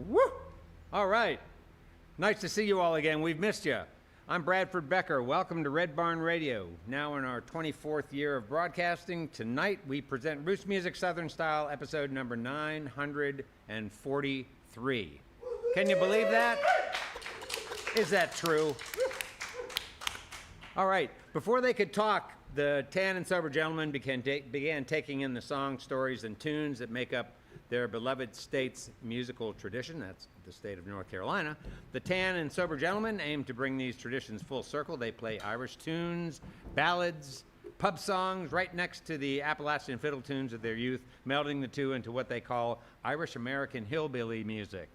Woo! All right. Nice to see you all again. We've missed you. I'm Bradford Becker. Welcome to Red Barn Radio. Now in our 24th year of broadcasting, tonight we present Roots Music Southern Style, episode number 943. Can you believe that? Is that true? All right. Before they could talk, the tan and sober gentlemen began taking in the songs, stories, and tunes that make up their beloved state's musical tradition. That's the state of North Carolina. The tan and sober gentlemen aim to bring these traditions full circle. They play Irish tunes, ballads, pub songs right next to the Appalachian fiddle tunes of their youth, melding the two into what they call Irish American hillbilly music.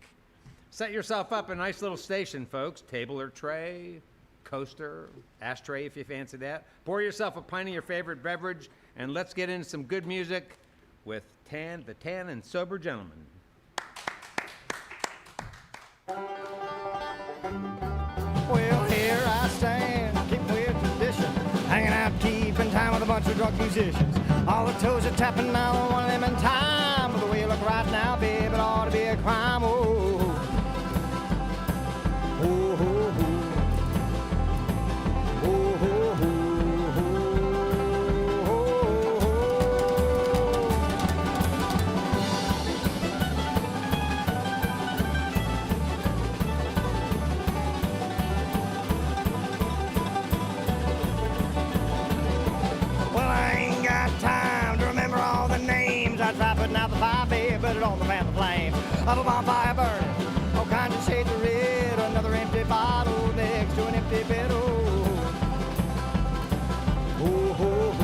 Set yourself up a nice little station, folks. Table or tray, coaster, ashtray if you fancy that. Pour yourself a pint of your favorite beverage, and let's get into some good music with the tan and sober gentlemen. Well, here I stand, keeping with tradition, hanging out, keeping time with a bunch of drunk musicians. All the toes are tapping, now one of them in time. But the way you look right now, babe, it ought to be a crime. Oh, oh, oh, oh, oh, oh, oh, oh. I try putting out the fire, babe, put it on the fan of flame of a bonfire burning. All kinds of shades of red, another empty bottle next to an empty bed. Oh, oh, oh, oh.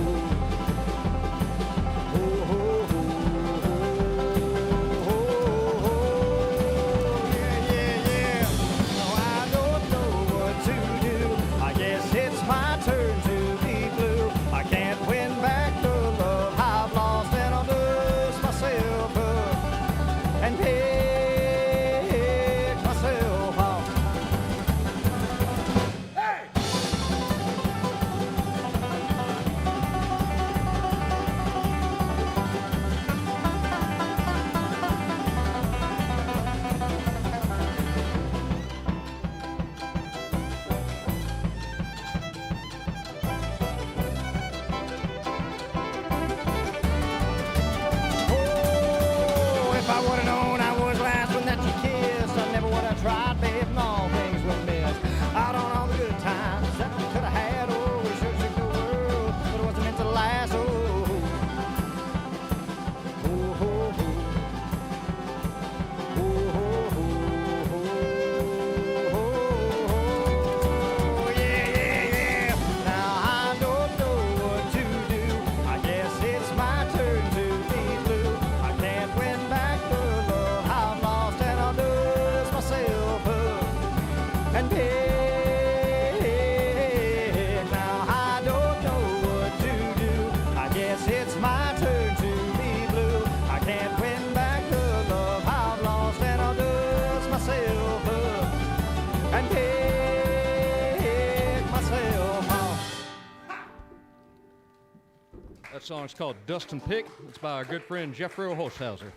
That song's called Dust and Pick. It's by our good friend Jeffro Holshauser.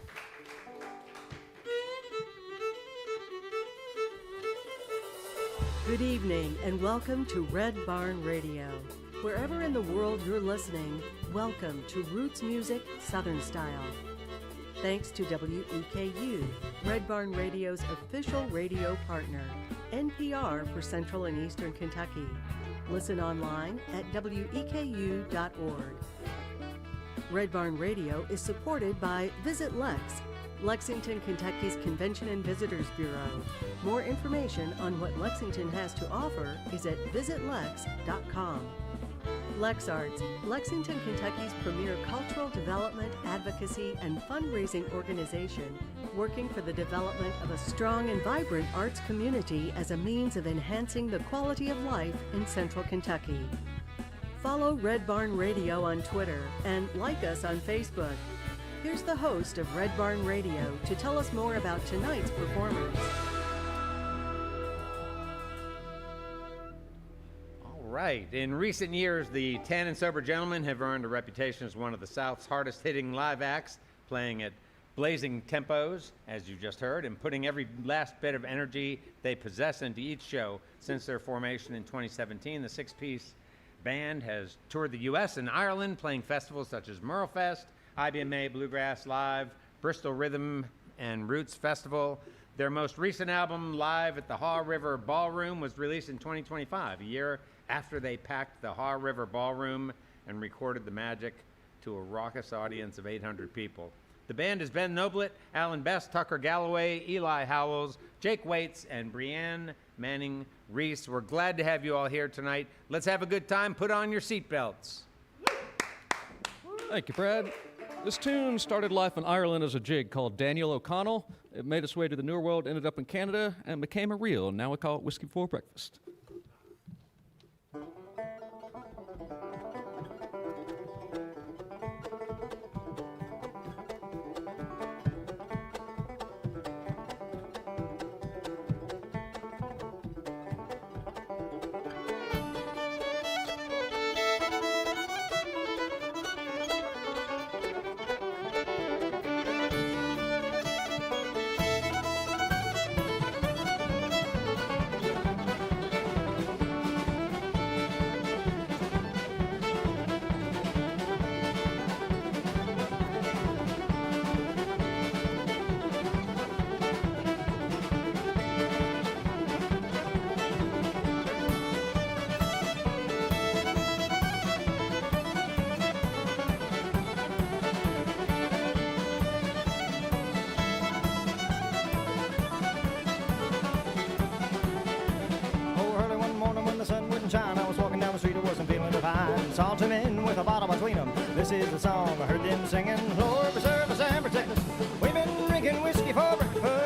Good evening and welcome to Red Barn Radio. Wherever in the world you're listening, welcome to Roots Music Southern Style. Thanks to WEKU, Red Barn Radio's official radio partner, NPR for Central and Eastern Kentucky. Listen online at weku.org. Red Barn Radio is supported by Visit Lex, Lexington, Kentucky's Convention and Visitors Bureau. More information on what Lexington has to offer is at visitlex.com. LexArts, Lexington, Kentucky's premier cultural development, advocacy, and fundraising organization, working for the development of a strong and vibrant arts community as a means of enhancing the quality of life in Central Kentucky. Follow Red Barn Radio on Twitter and like us on Facebook. Here's the host of Red Barn Radio to tell us more about tonight's performance. All right. In recent years, the Tan and Sober Gentlemen have earned a reputation as one of the South's hardest-hitting live acts, playing at blazing tempos, as you just heard, and putting every last bit of energy they possess into each show. Since their formation in 2017, the six-piece band has toured the U.S. and Ireland, playing festivals such as Merlefest, IBMA Bluegrass Live, Bristol Rhythm and Roots Festival. Their most recent album, Live at the Haw River Ballroom, was released in 2025, a year after they packed the Haw River Ballroom and recorded the magic to a raucous audience of 800 people. The band is Ben Noblet, Alan Best, Tucker Galloway, Eli Howells, Jake Waits, and Brianne Manning Reese. We're glad to have you all here tonight. Let's have a good time. Put on your seatbelts. Thank you, Brad. This tune started life in Ireland as a jig called Daniel O'Connell. It made its way to the New World, ended up in Canada, and became a reel. Now we call it Whiskey Before Breakfast. Saw two men with a bottle between them. This is the song I heard them singing. Lord preserve us and protect us. We've been drinking whiskey for breakfast.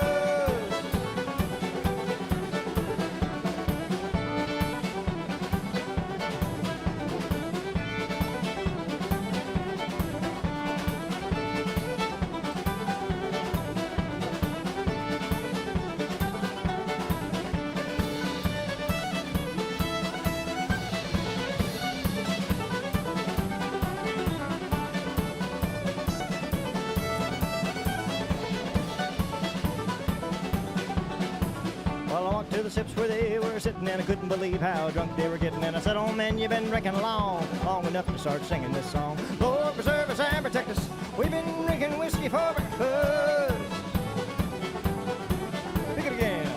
To the sips where they were sitting, and I couldn't believe how drunk they were getting. And I said, oh man, you've been drinking long enough to start singing this song. Lord preserve us and protect us. We've been drinking whiskey for breakfast. Pick it again.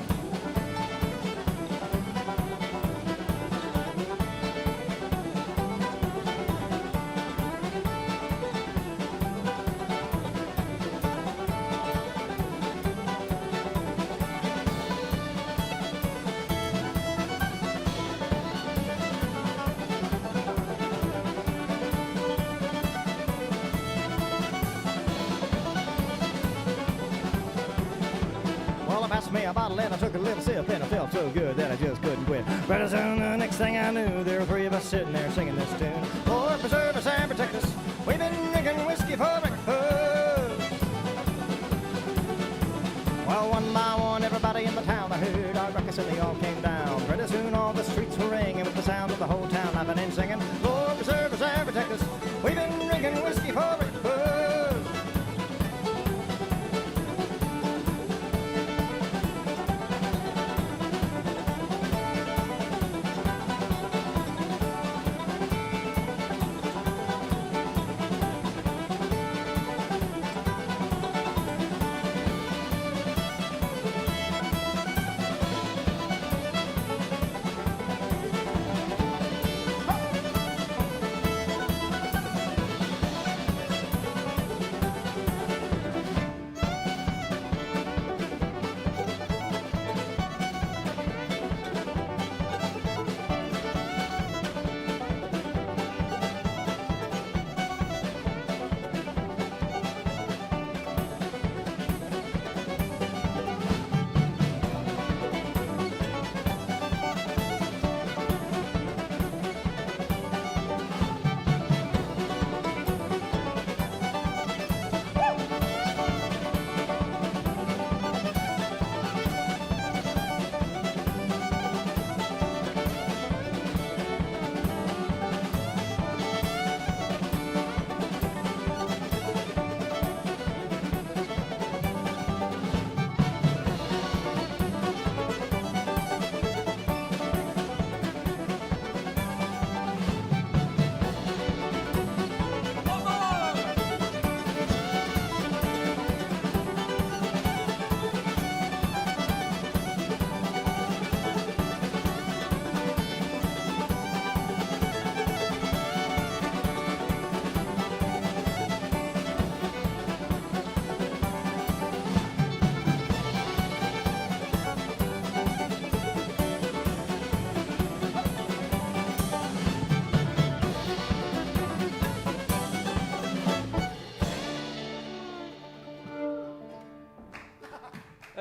Me a bottle and I took a little sip and I felt so good that I just couldn't quit. Pretty soon the next thing I knew, there were three of us sitting there singing this tune. Lord preserve us and protect us. We've been drinking whiskey for breakfast. Well, one by one, everybody in the town I heard our ruckus and they all came down. Pretty soon all the streets were ringing with the sound of the whole town laughing and singing. Lord preserve us and protect us. We've been drinking whiskey for breakfast.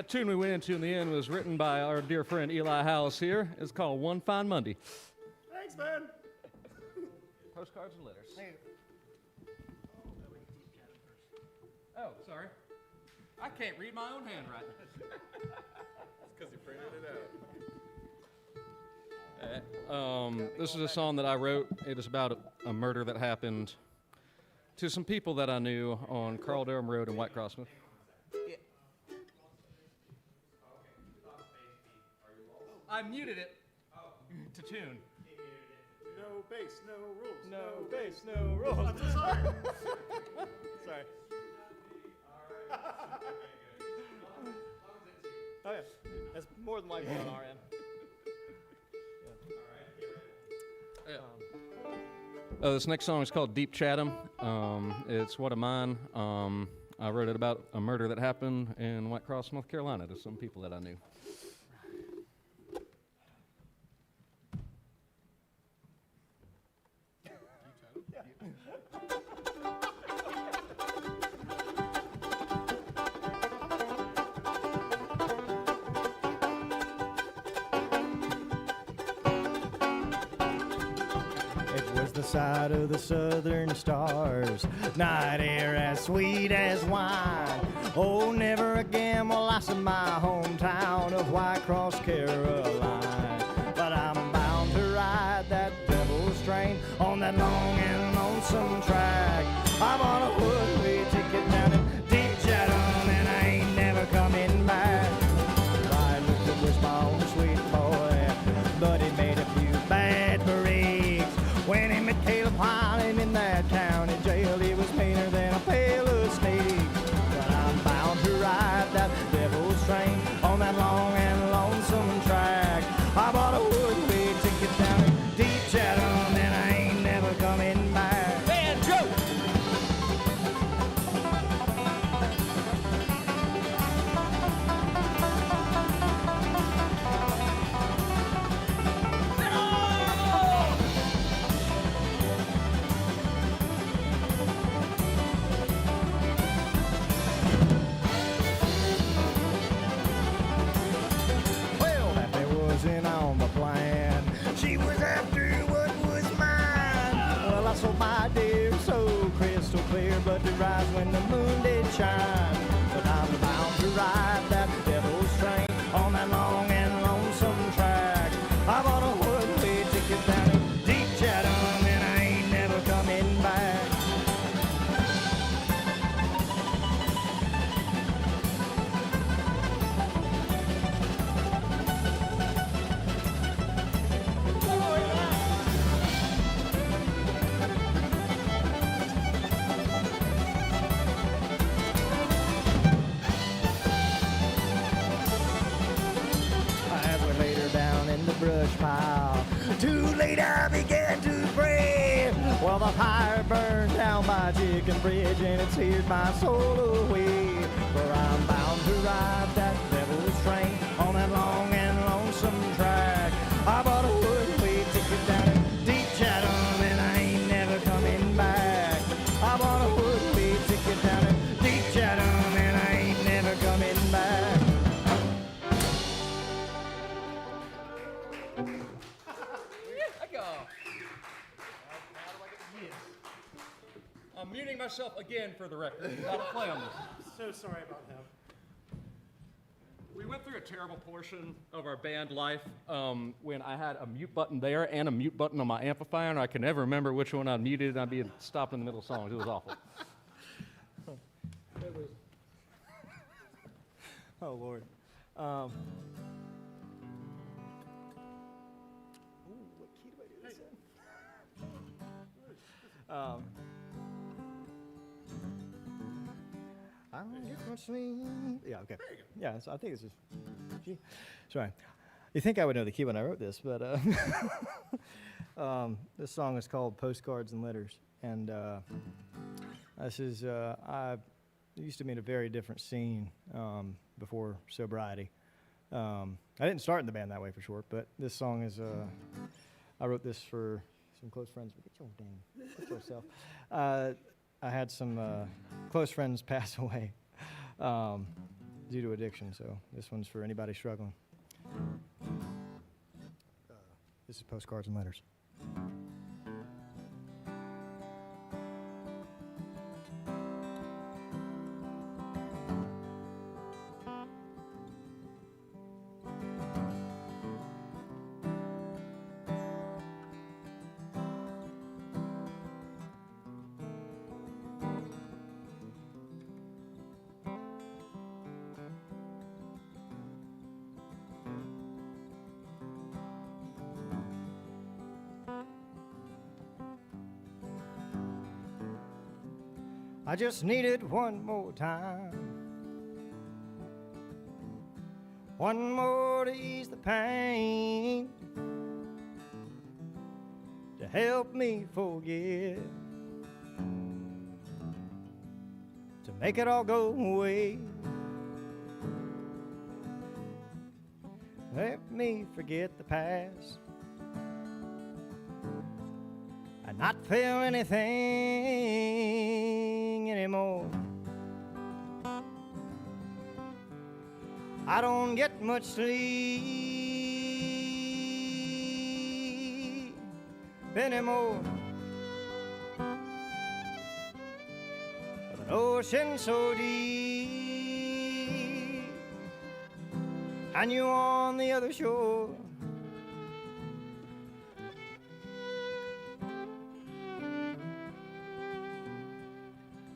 That tune we went into in the end was written by our dear friend Eli House here. It's called One Fine Monday. Thanks, man. Postcards and letters. Oh, sorry. I can't read my own handwriting. Because you printed it out. This is a song that I wrote. It is about a murder that happened to some people that I knew on Carl Durham Road in White Crossman. I muted it to tune. No bass, no rules. No bass, no rules. I'm so sorry. Sorry. Oh yeah, that's more than likely on our end. This next song is called Deep Chatham. It's one of mine. I wrote it about a murder that happened in White Cross, North Carolina, to some people that I knew. Side of the southern stars, night air as sweet as wine. Oh, never again will I see my hometown of White Cross, Carolina. But I'm bound to ride that devil's train on that long and lonesome track. I'm on a one-way ticket down in Deep Chatham, and I ain't never coming back. Riding with the wishbone, sweet boy, but he made a few bad breaks. When he met Caleb while him in that county jail, he was meaner than a pale of snake. But I'm bound to ride that devil's train on that long and lonesome track. I bought a one-way ticket down in Deep Chatham, and I ain't never coming back. Banjo! On the plan, she was after what was mine. Well, I sold my dear so crystal clear, but it rise when the moon did shine. But I'm bound to ride that devil's train on that long and lonesome track. I bought a one-way ticket down in Deep Chatham, and I ain't never coming back. Brush pile. Too late I began to pray. Well, the fire burned down my chicken bridge, and it seared my soul away. For I'm bound to ride that devil's train on that long and lonesome track. I bought a one-way ticket down in Deep Chatham, and I ain't never coming back. I bought a one-way ticket down in Deep Chatham, and I ain't never coming back. I'm muting myself again for the record. I'll play on this. So sorry about him. We went through a terrible portion of our band life when I had a mute button there and a mute button on my amplifier, and I can never remember which one I muted, and I'd be stopped in the middle of songs. It was awful. Oh, Lord. Ooh, what key do I do this in? I don't get much sleep. Yeah, okay. Yeah, so I think it's just G. Sorry. You think I would know the key when I wrote this, but this song is called Postcards and Letters. And this is, I used to be in a very different scene before sobriety. I didn't start in the band that way for sure, but this song is, I wrote this for some close friends. Get your dang, get yourself. I had some close friends pass away due to addiction, so this one's for anybody struggling. This is Postcards and Letters. I just need it one more time, one more to ease the pain, to help me forget, to make it all go away. Let me forget the past and not feel anything anymore. I don't get much sleep anymore. With an ocean so deep and you on the other shore.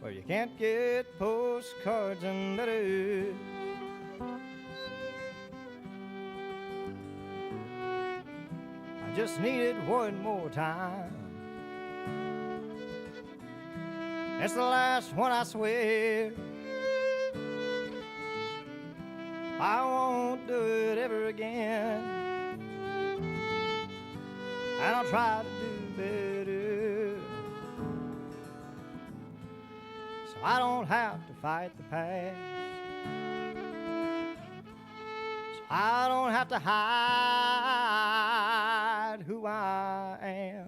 Well, you can't get postcards and letters. I just need it one more time. It's the last one, I swear. I won't do it ever again, and I'll try to do better, so I don't have to fight the past, so I don't have to hide who I am.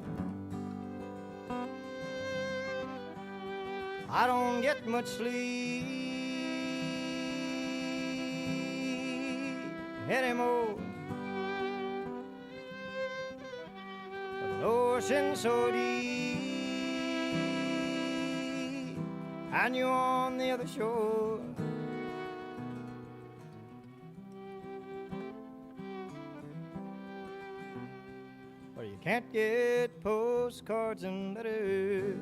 I don't get much sleep anymore. With an ocean so deep and you on the other shore. Well, you can't get postcards and letters.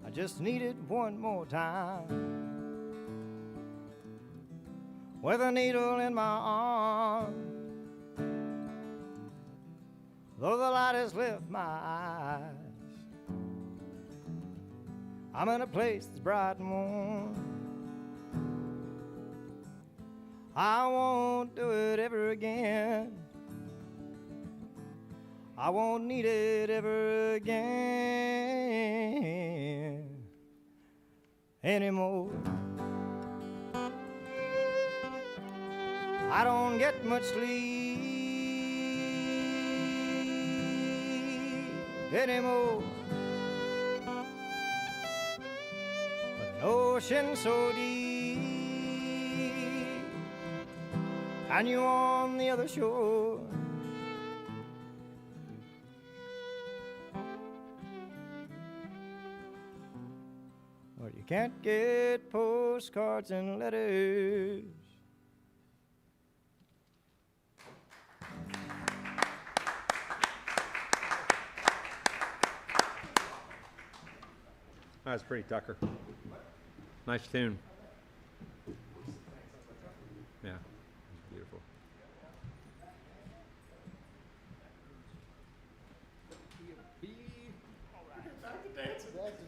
I just need it one more time, with a needle in my arm. Though the light has left my eyes, I'm in a place that's bright and warm. I won't do it ever again. I won't need it ever again anymore. I don't get much sleep anymore. With an ocean so deep and you on the other shore. Well, you can't get postcards and letters. That was pretty, Tucker. Nice tune. Yeah, it's beautiful.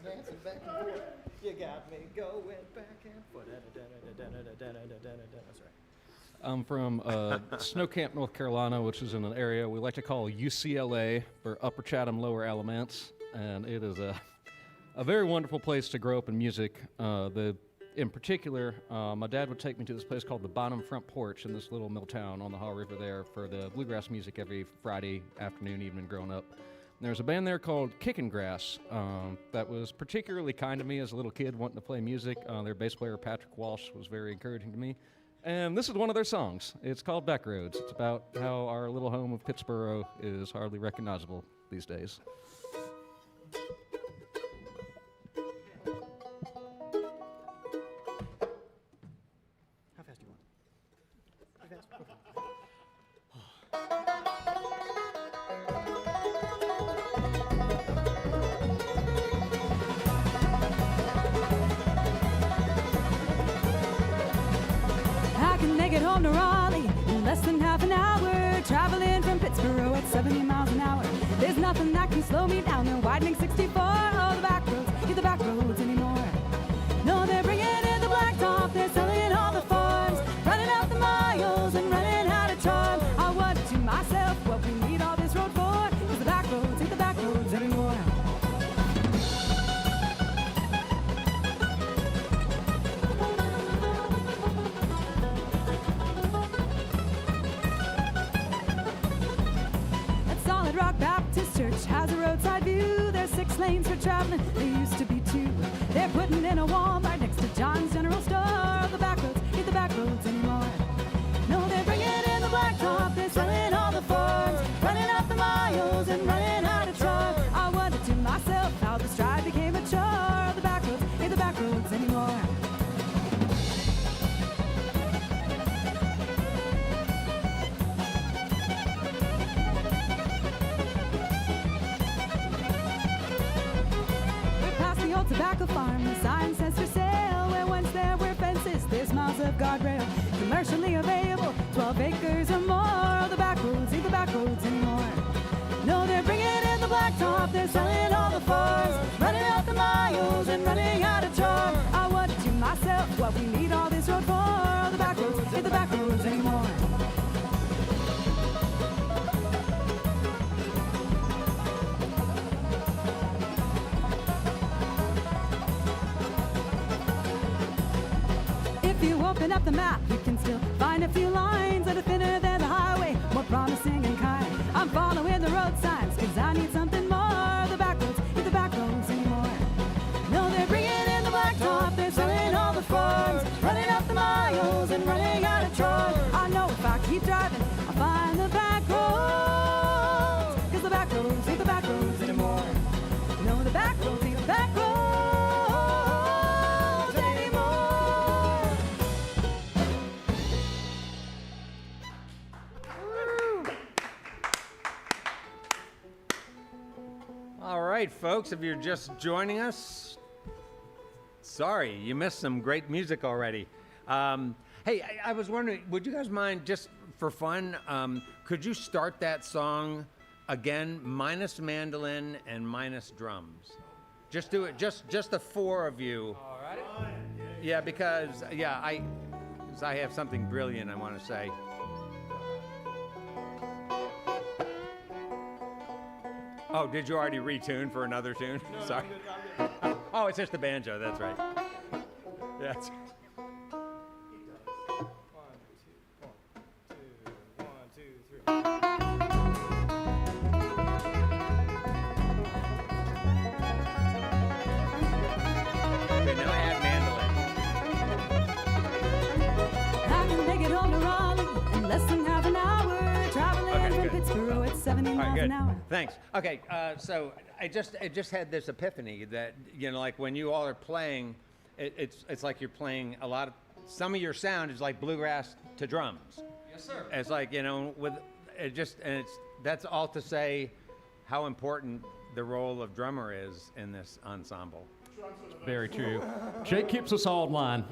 Dancing back and forth. You got me going back and forth. That's right. I'm from Snow Camp, North Carolina, which is in an area we like to call UCLA, for Upper Chatham, Lower Alamance, and it is a very wonderful place to grow up in music. In particular, my dad would take me to this place called the Bonham Front Porch in this little mill town on the Haw River there for the bluegrass music every Friday afternoon, evening growing up. There's a band there called Kickin' Grass that was particularly kind to me as a little kid wanting to play music. Their bass player, Patrick Walsh, was very encouraging to me. And this is one of their songs. It's called Backroads. It's about how our little home of Pittsburgh is hardly recognizable these days. How fast do you want? How fast? Okay. I can make it home to Raleigh in less than half an hour. Traveling from Pittsburgh at 70 miles an hour. There's nothing that can slow me down. They're widening 64. Oh, the back roads, ain't the back roads anymore. No, they're bringing in the blacktop. They're selling all the farms, running out the miles and running out of charm. I wonder to myself what we need all this road for. 'Cause the back roads ain't the back roads anymore. Rock Baptist Church has a roadside view. There's 6 lanes for traveling, there used to be 2. They're putting in a Walmart next to John's General Store. The back roads ain't the back roads anymore. No, they're bringing in the blacktop. They're selling all the farms, running out the miles and running out of charm. I wonder to myself how the stride became a chore. The back roads ain't the back roads anymore. Tobacco farm, the sign says for sale. Where once there were fences, there's miles of guardrail. Commercially available, 12 acres or more. The back roads ain't the back roads anymore. No, they're bringing in the blacktop. They're selling all the farms, running out the miles and running out of charm. I wonder to myself what we need all this road for. The back roads ain't the back roads anymore. If you open up the map, you can still find a few lines that are thinner than the highway, more promising and kind. I'm following the road signs, 'cause I need something more. The back roads ain't the back roads anymore. No, they're bringing in the blacktop. They're selling all the farms, running up the miles and running out of charm. I know if I keep driving, I'll find the back roads, 'cause the back roads ain't the back roads anymore. No, the back roads ain't the back roads anymore. All right, folks, if you're just joining us, sorry, you missed some great music already. Hey, I was wondering, would you guys mind, just for fun, could you start that song again, minus mandolin and minus drums? Just do it, just the 4 of you. All right. Yeah, because I have something brilliant I want to say. Oh, did you already retune for another tune? No, sorry. I'm good. Oh, it's just the banjo. That's right. That's. Okay, now add mandolin. I can make it home to Raleigh in less than half an hour. Traveling Okay, from good. Pittsburgh at 70 All right, miles good. an hour. Thanks. Okay, so I just had this epiphany that, you know, like when you all are playing, it's like you're playing a lot of, some of your sound is like bluegrass to drums. Yes, sir. It's like, you know, that's all to say how important the role of drummer is in this ensemble. Very true. Jake keeps us all in line.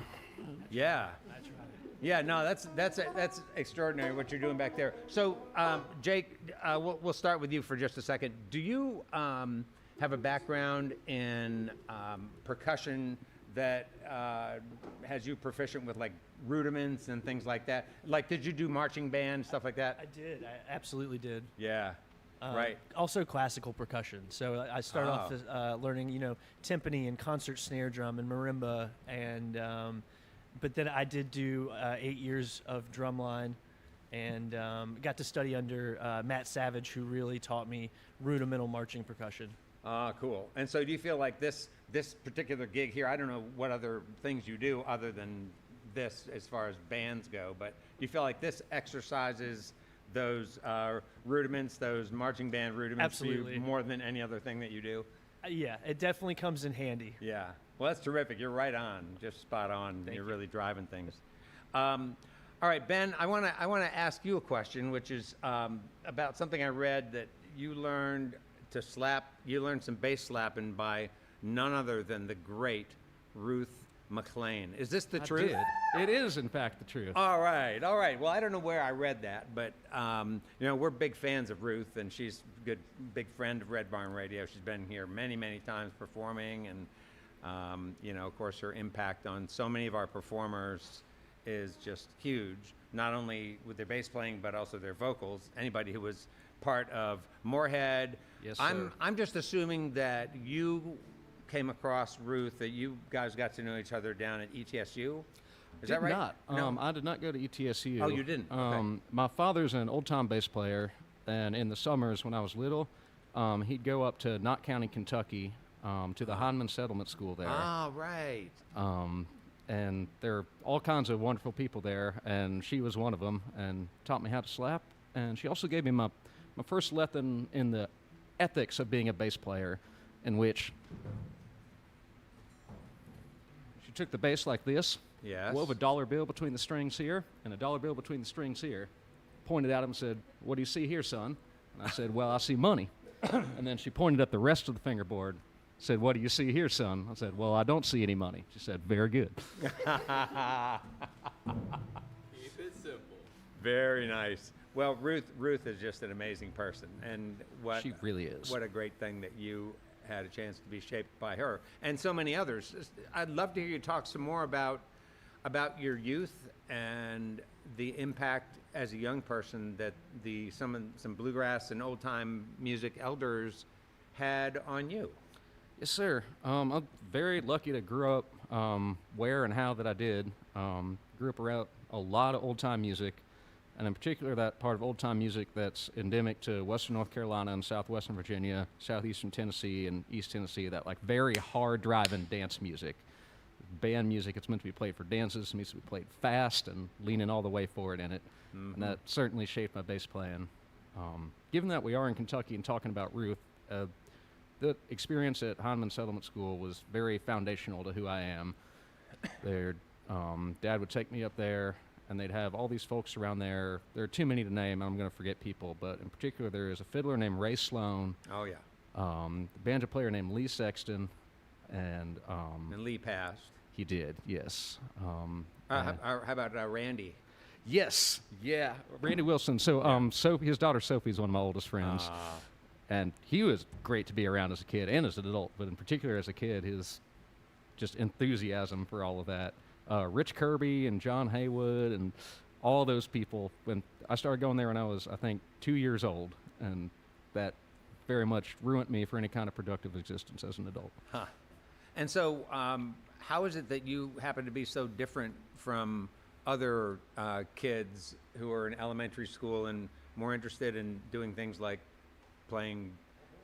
Yeah. Yeah, no, that's extraordinary what you're doing back there. So, Jake, we'll start with you for just a second. Do you have a background in percussion that has you proficient with like rudiments and things like that? Like, did you do marching band, stuff like that? I did. I absolutely did. Yeah, right. Also classical percussion. So I started off as, learning, timpani and concert snare drum and marimba, and but then I did do 8 years of drumline, and got to study under Matt Savage, who really taught me rudimental marching percussion. Ah, cool. And so do you feel like this particular gig here, I don't know what other things you do other than this as far as bands go, but do you feel like this exercises those rudiments, those marching band rudiments for Absolutely. you more than any other thing that you do? Yeah, it definitely comes in handy. Yeah. Well, that's terrific. You're right on, just spot on. You're really driving things. All right, Ben, I want to ask you a question, which is about something I read that you learned to slap. You learned some bass slapping by none other than the great Ruth McLean. Is this the truth? It is, in fact, the truth. All right, all right. Well, I don't know where I read that, but you know, we're big fans of Ruth, and she's a good, big friend of Red Barn Radio. She's been here many, many times performing, and you know, of course, her impact on so many of our performers is just huge. Not only with their bass playing, but also their vocals. Anybody who was part of Moorhead. Yes, I'm sir. just assuming that you came across Ruth, that you guys got to know each other down at ETSU. Is that right? Not. No. I did not go to ETSU. Oh, you didn't? Okay. My father's an old-time bass player, and in the summers when I was little, he'd go up to Knott County, Kentucky, to the Hindman Settlement School there. Ah, right. And there are all kinds of wonderful people there, and she was one of them, and taught me how to slap. And she also gave me my first lesson in the ethics of being a bass player, in which she took the bass like this, Yes. wove a dollar bill between the strings here, and a dollar bill between the strings here, pointed at him and said, "What do you see here, son?" And I said, "Well, I see money." And then she pointed at the rest of the fingerboard, said, "What do you see here, son?" I said, "Well, I don't see any money." She said, "Very good." Keep it simple. Very nice. Well, Ruth is just an amazing person, and She really is. What a great thing that you had a chance to be shaped by her, and so many others. I'd love to hear you talk some more about your youth and the impact as a young person that some bluegrass and old time music elders had on you. Yes, sir. I'm very lucky to grow up where and how that I did. Grew up around a lot of old-time music, and in particular that part of old-time music that's endemic to western North Carolina and southwestern Virginia, southeastern Tennessee, and East Tennessee, that like very hard-driving dance music. Band music, it's meant to be played for dances, it needs to be played fast and leaning all the way forward in it. Mm-hmm. And that certainly shaped my bass playing. Given that we are in Kentucky and talking about Ruth, the experience at Hindman Settlement School was very foundational to who I am. Their dad would take me up there, and they'd have all these folks around there. There are too many to name, I'm going to forget people, but in particular there is a fiddler named Ray Sloan, Oh yeah. the banjo player named Lee Sexton, and And Lee passed. he did, yes. How about Randy? Yes, yeah, Randy Wilson. So, Sophie, his daughter Sophie is one of my oldest friends, and he was great to be around as a kid and as an adult, but in particular as a kid, his just enthusiasm for all of that. Rich Kirby and John Haywood and all those people. When I started going there when I was, I think, 2 years old, and that very much ruined me for any kind of productive existence as an adult. Huh. And so, how is it that you happen to be so different from other kids who are in elementary school and more interested in doing things like playing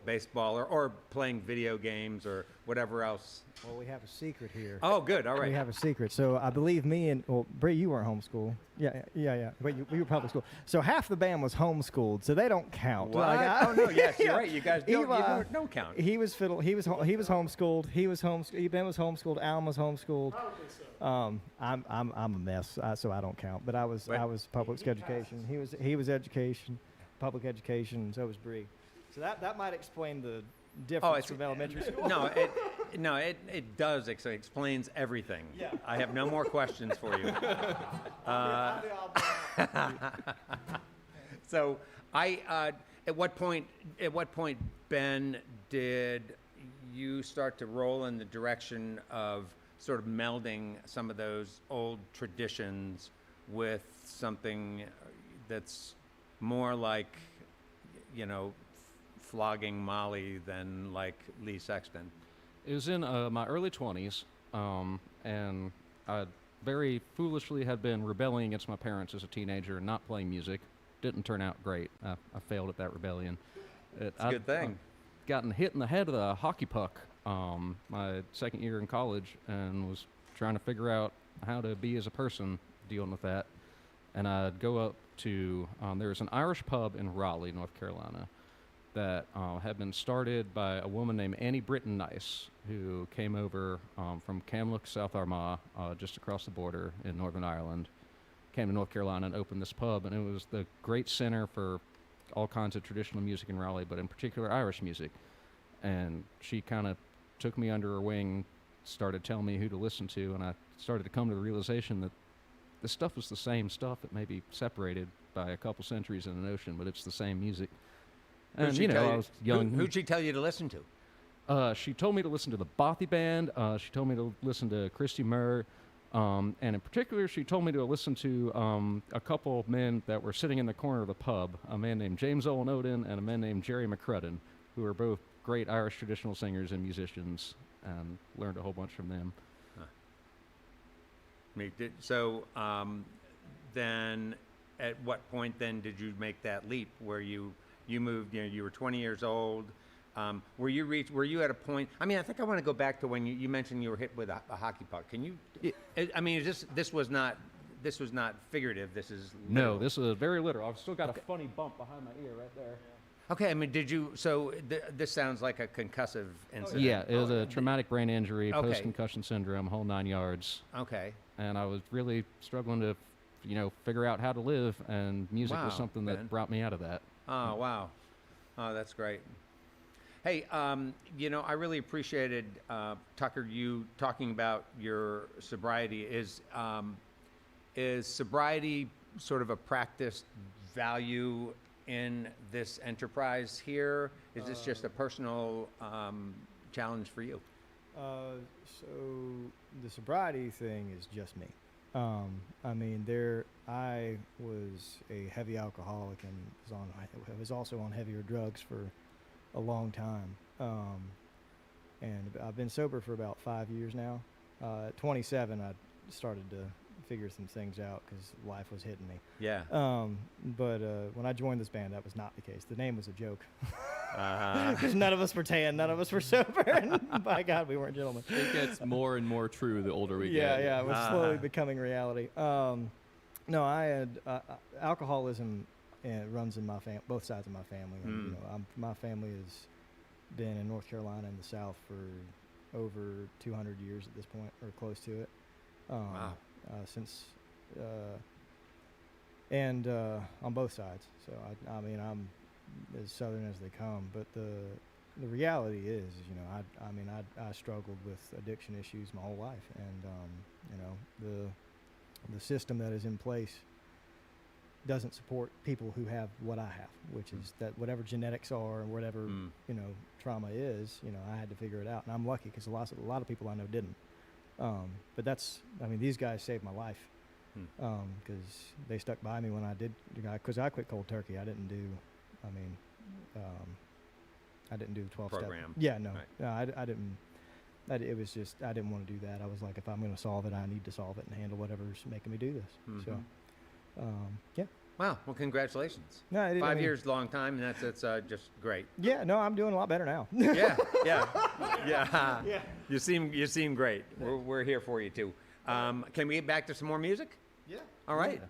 baseball or playing video games or whatever else? Well, we have a secret here. Oh, good. All right. We have a secret. So I believe Bree, you weren't homeschooled. Yeah. But you were public school. So half the band was homeschooled, so they don't count. What? Oh no, yes, you're right. You guys don't count. He was fiddle. He was homeschooled. Ben was homeschooled. Alan was homeschooled. I'm a mess, so I don't count. But I was public education. He was education, public education. And so was Bree. So that might explain the difference from elementary school. No, it does. It explains everything. Yeah. I have no more questions for you. So, at what point, Ben, did you start to roll in the direction of sort of melding some of those old traditions with something that's more like, flogging Molly than like Lee Sexton? It was in my early 20s, and I very foolishly had been rebelling against my parents as a teenager and not playing music. Didn't turn out great. I failed at that rebellion. It's a good thing. Gotten hit in the head with a hockey puck my second year in college and was trying to figure out how to be as a person dealing with that. And I'd go up to, there's an Irish pub in Raleigh, North Carolina, that had been started by a woman named Annie Britton Nice, who came over from Kamloops, South Armagh, just across the border in Northern Ireland, came to North Carolina and opened this pub. And it was the great center for all kinds of traditional music in Raleigh, but in particular Irish music. And she kind of took me under her wing, started telling me who to listen to, and I started to come to the realization that this stuff was the same stuff. It may be separated by a couple centuries in an ocean, but it's the same music. And, you know, I was young. Who'd she tell you to listen to? She told me to listen to the Bothy Band. She told me to listen to Christy Murr. And in particular, she told me to listen to a couple of men that were sitting in the corner of the pub, a man named James Owen Odin and a man named Jerry McCrudden, who are both great Irish traditional singers and musicians, and learned a whole bunch from them. So then at what point then did you make that leap where you moved, you were 20 years old? Were you at a point, I mean, I think I want to go back to when you mentioned you were hit with a hockey puck. Can you, I mean, this was not figurative, this is literal. No, this is very literal. I've still got a funny bump behind my ear right there. Okay, I mean, this sounds like a concussive incident. Yeah, it was a traumatic brain injury, post-concussion syndrome, whole 9 yards. Okay. And I was really struggling to, figure out how to live, and music was something that brought me out of that. Oh, wow. Oh, that's great. Hey, I really appreciated, Tucker, you talking about your sobriety. Is sobriety sort of a practiced value in this enterprise here? Is this just a personal challenge for you? So the sobriety thing is just me. I mean, I was a heavy alcoholic and was also on heavier drugs for a long time. And I've been sober for about 5 years now. At 27, I started to figure some things out because life was hitting me. Yeah. But when I joined this band, that was not the case. The name was a joke. Because none of us were tan, none of us were sober, and by God, we weren't gentlemen. It gets more and more true the older we get. Yeah, it was slowly becoming reality. No, I had alcoholism runs in my both sides of my family. And, my family has been in North Carolina in the South for over 200 years at this point, or close to it. Wow. And on both sides. So I mean, I'm as Southern as they come. But the reality is, I struggled with addiction issues my whole life, and the system that is in place doesn't support people who have what I have, which is that whatever genetics are and whatever trauma is, I had to figure it out, and I'm lucky because a lot of people I know didn't. But these guys saved my life because they stuck by me when I did. Because I quit cold turkey. I didn't do 12 program. Yeah, no, right. no, I didn't. It was just I didn't want to do that. I was like, if I'm going to solve it, I need to solve it and handle whatever's making me do this. Mm-hmm. So, yeah. Wow. Well, congratulations. No, 5 years, long time, and that's just great. Yeah. No, I'm doing a lot better now. Yeah. You seem great. We're here for you too. Can we get back to some more music? Yeah. All right.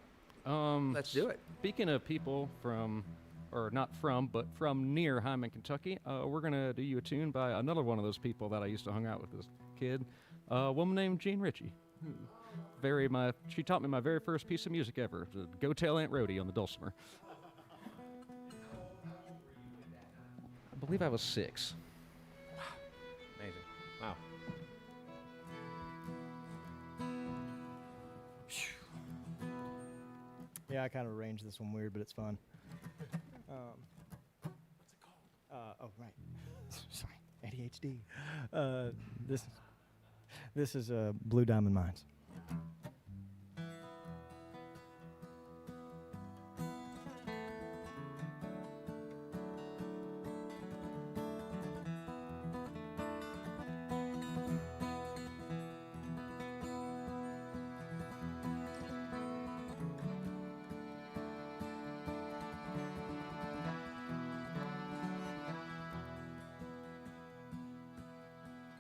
Yeah. Let's do it. Speaking of people but from near Hyman, Kentucky, we're going to do you a tune by another one of those people that I used to hang out with as a kid, a woman named Jean Ritchie. She taught me my very first piece of music ever, Go Tell Aunt Rhody on the dulcimer. I believe I was 6. Amazing. Wow. Yeah, I kind of arranged this one weird, but it's fun. What's it called? Right. Sorry, ADHD. This is Blue Diamond Mines.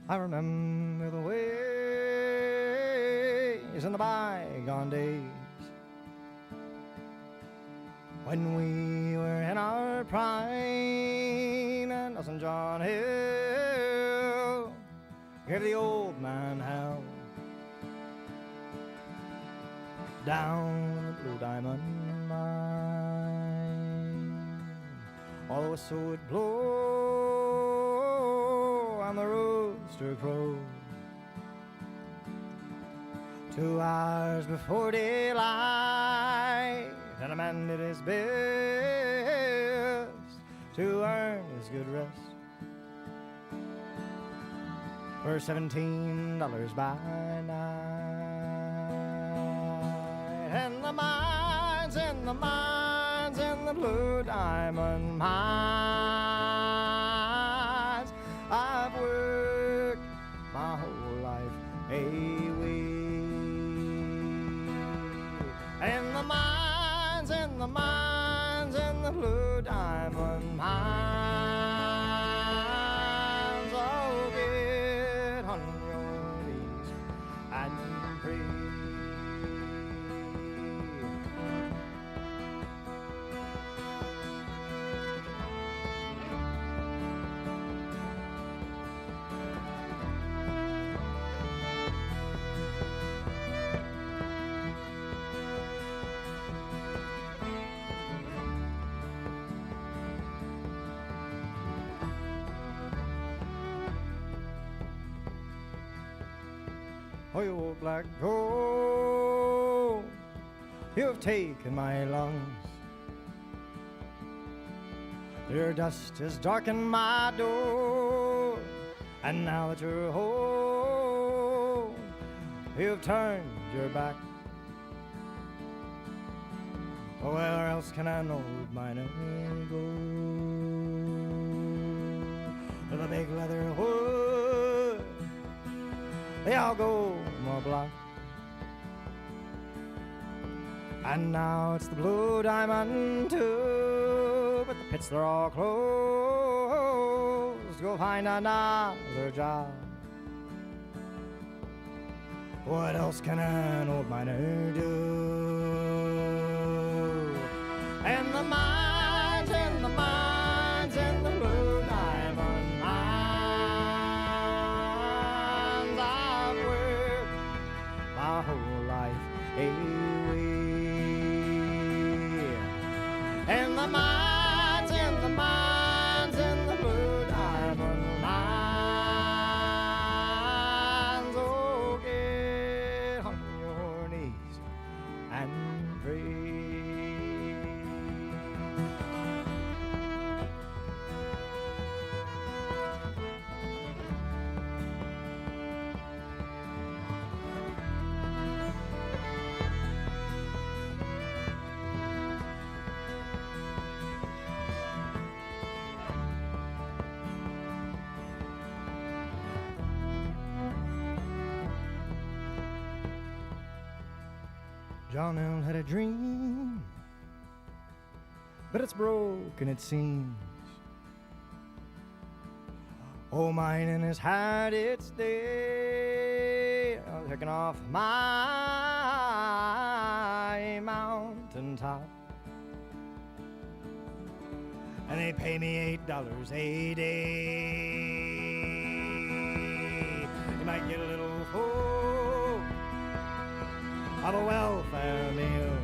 I remember the ways in the bygone days when we were in our prime, and us and John Hill gave the old man hell down the Blue Diamond Mine. All the whistle would blow and the rooster crow 2 hours before daylight, and a man did his best to earn his good rest for $17 by night. And the mines, and the mines, and the Blue Diamond Mines, I've worked my whole life away. And the mines, and the mines, and the Blue Diamond Mines, oh, get on your knees and pray. Oh, you old black gold, you have taken my lungs. Your dust has darkened my door, and now that you're home, you've turned your back. Oh, where else can an old miner go? To the big leather wood, they all go more block. And now it's the Blue Diamond too, but the pits they're all closed. Go find another job. What else can an old miner do? And the mines, and the mines, and the Blue Diamond Mines, I've worked my whole life away. And the mines, and the mines, and the Blue Diamond Mines, oh, get on your knees and pray. John L. had a dream, but it's broken, it seems. Oh, mining has had its day, taking off my mountaintop. And they pay me $8 a day. You might get a little hope of a welfare meal,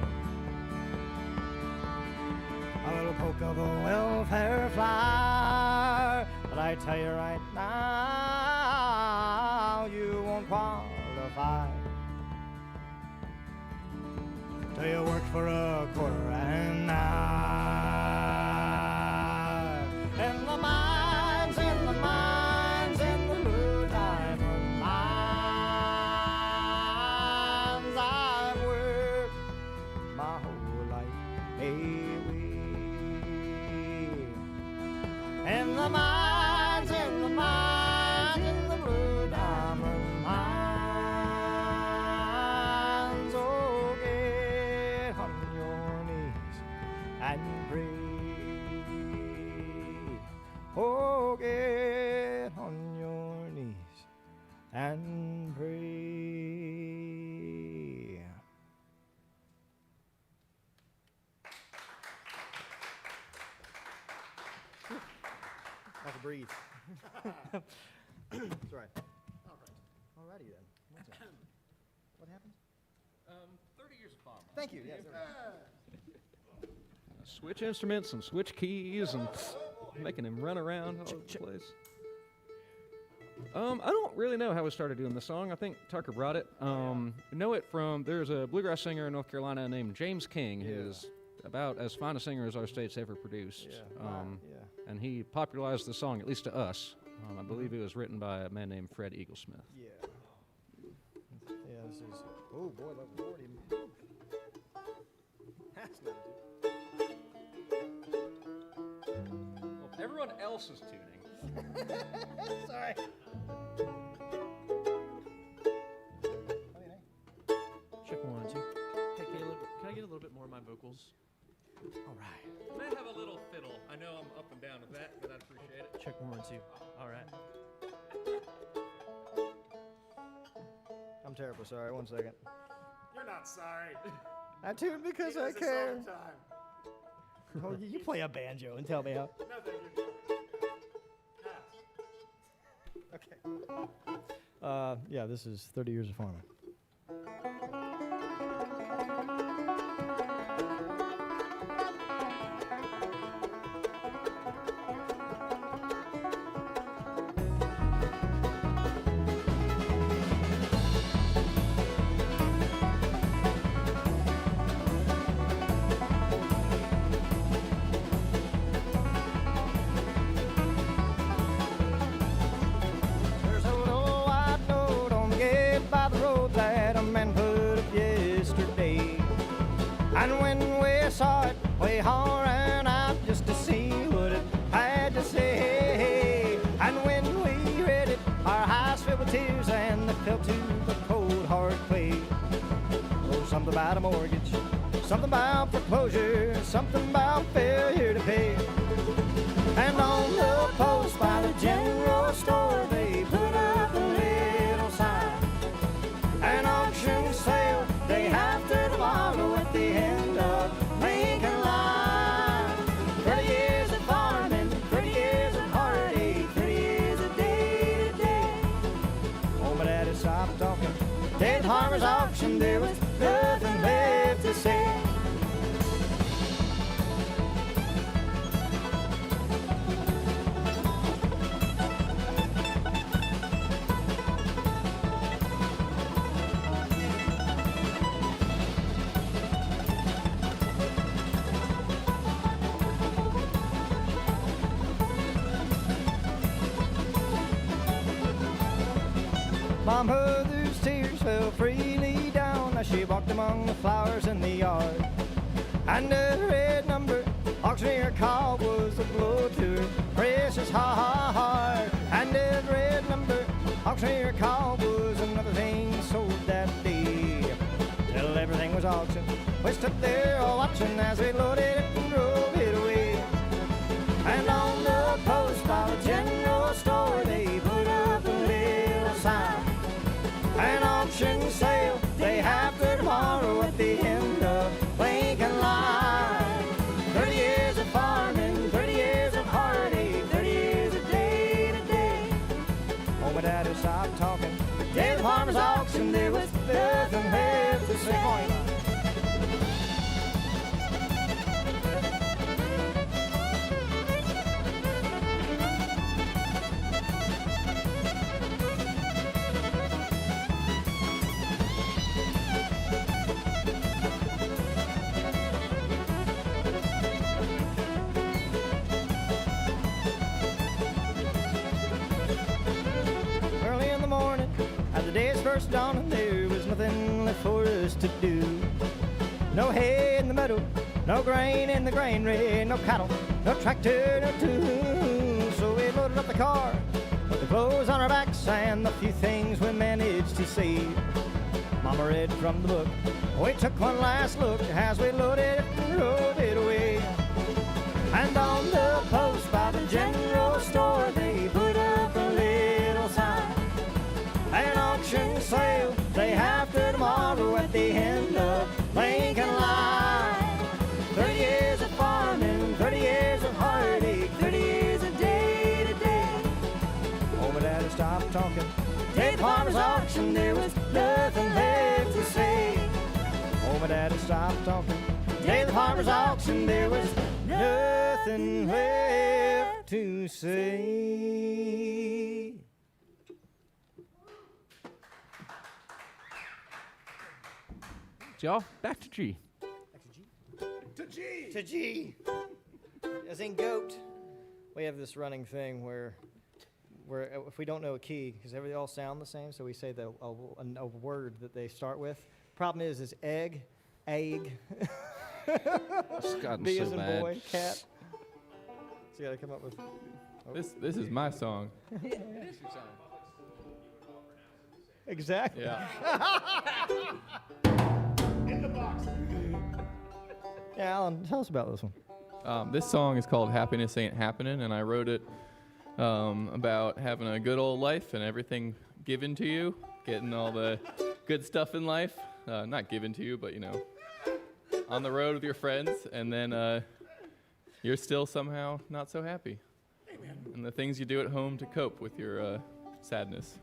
a little poke of a welfare flower, but I tell you right now, you won't qualify till you work for a quarter an hour. And the mines, and the mines, and the Blue Diamond Mines, I've worked my whole life away. And the mines, and the mines, and the Blue Diamond Mines, oh, get on your knees breathe. That's right. All righty then. What's that? What happened? 30 years of farm. Thank you. Yes. Switch instruments and switch keys and making him run around all over the place. I don't really know how we started doing this song. I think Tucker brought it. Know it from, there's a bluegrass singer in North Carolina named James King, who's about as fine a singer as our state's ever produced. And he popularized the song, at least to us. I believe it was written by a man named Fred Eaglesmith. Yeah. Yeah, this is, oh boy, level 40. That's not Well, everyone else is tuning. Sorry. Check 1, 2. Hey, Caleb, can I get a little bit more of my vocals? All right. I may have a little fiddle. I know I'm up and down with that, but I'd appreciate it. Check 1, 2. All right. I'm terribly sorry. 1 second. You're not sorry. I tuned because I He does this all care. the time. Oh, you play a banjo and tell me how. No, thank you. Pass. Okay. Yeah, this is 30 Years of Farming. There's a little white note on the gate by the road that a man put up yesterday. And when we saw it, we all ran out just to see what it had to say. And when we read it, our eyes filled with tears and they fell to the cold hard clay. Oh, something about a mortgage, something about foreclosure, something about failure to pay. And on the post by the general store, they put up a little sign. An auction sale day after tomorrow at the end of Lincoln Line. 30 years of farming, 30 years of heartache, 30 years of day to day. Oh, my daddy stopped talking. Day at the farmer's auction, there was nothing left to say. My mother's tears fell freely down as she walked among the flowers in the yard. And the red number auctioneer call was a blow to her precious heart. And the red number auctioneer call was another thing sold that day. Till everything was auctioned, we stood there all watching as we loaded it and drove it away. And on the post by the general store, they put up a little sign. An auction sale day after tomorrow at the end of Lincoln Line. 30 years of farming, 30 years of heartache, 30 years of day to day. Oh, my daddy stopped talking. Day of the farmer's auction, there was nothing left to say. Early in the morning, as the day's first dawn, there was nothing left for us to do. No hay in the meadow, no grain in the granary, no cattle, no tractor, no tool. So we loaded up the car, put the clothes on our backs, and the few things we managed to save. Mama read from the book. We took one last look as we loaded it and drove it away. And on the post by the general store, they put up a little sign. An auction sale day after tomorrow at the end of Lincoln Line. 30 years of farming, 30 years of heartache, 30 years of day to day. farmer's auction, there was nothing left to say. Oh, my daddy stopped talking. Day of the farmer's auction, there was nothing left to say. Y'all, back to G. To G. As in goat. We have this running thing where if we don't know a key, because they all sound the same, so we say a word that they start with. Problem is egg, egg. It's gotten B so as in bad. boy, cat. So you gotta come up with. This is my song. Exactly. Yeah. Yeah, Alan, tell us about this one. This song is called Happiness Ain't Happening, and I wrote it about having a good old life and everything given to you, getting all the good stuff in life. Not given to you, but, on the road with your friends, and then you're still somehow not so happy. And the things you do at home to cope with your sadness.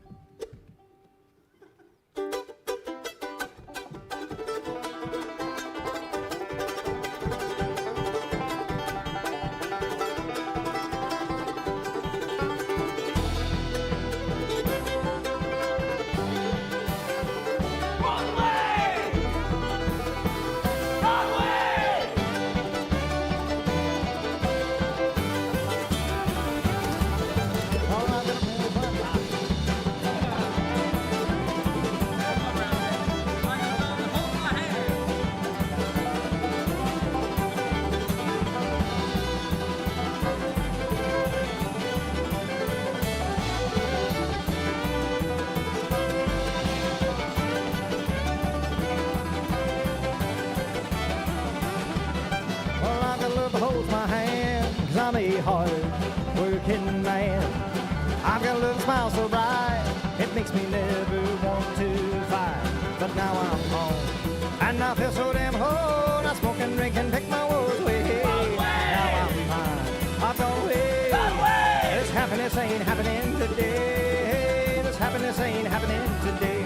I'm a hard working man. I've got a little smile so bright, it makes me never want to fight. But now I'm home, and I feel so damn old. I smoke and drink and pick my woes away. Now I'm fine, I've gone away. This happiness ain't happening today. This happiness ain't happening today.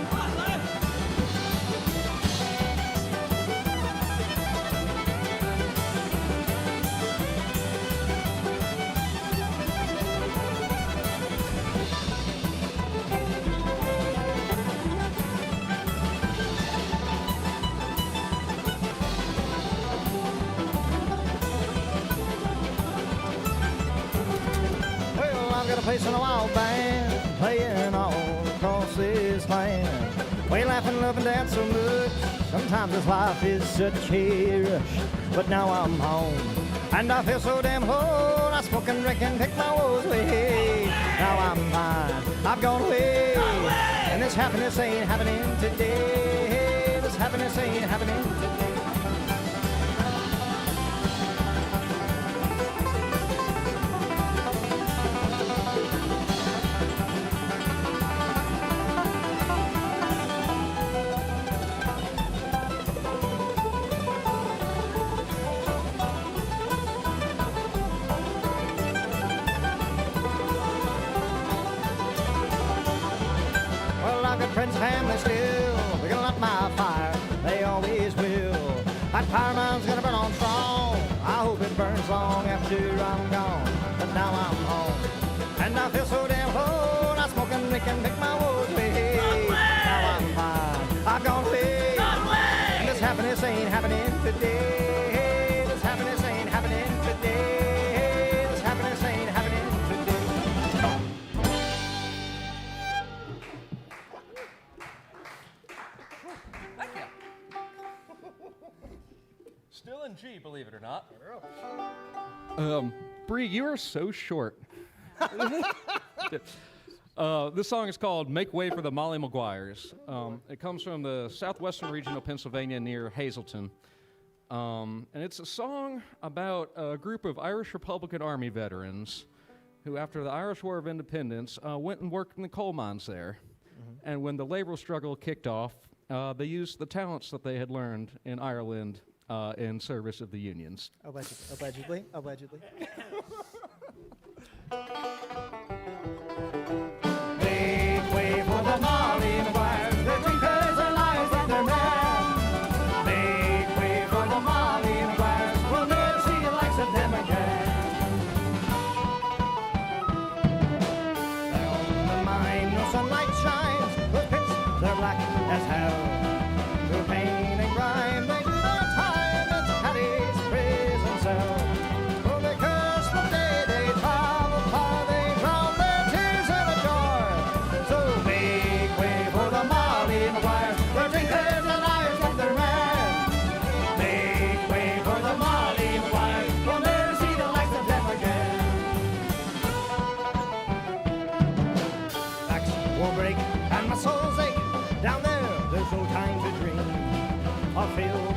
Place in a wild band, playing all across this land. We laugh and love and dance so much, sometimes this life is such a rush. But now I'm home, and I feel so damn old. I smoke and drink and pick my woes away. Now I'm fine, I've gone away, and this happiness ain't happening today. This happiness ain't happening today. Friends, family still, they're gonna light my fire, they always will. That fire mine's gonna burn on strong, I hope it burns long after I'm gone. But now I'm home, and I feel so damn old. I smoke and drink and pick my woes away. Now I'm fine, I've gone away, and this happiness ain't happening today. This happiness ain't happening today. This happiness ain't happening today. Still in G, believe it or not. Bree, you are so short. This song is called Make Way for the Molly Maguires. It comes from the southwestern region of Pennsylvania near Hazleton. And it's a song about a group of Irish Republican Army veterans who, after the Irish War of Independence, went and worked in the coal mines there. Mm-hmm. And when the labor struggle kicked off, they used the talents that they had learned in Ireland in service of the unions. Allegedly. Make way for the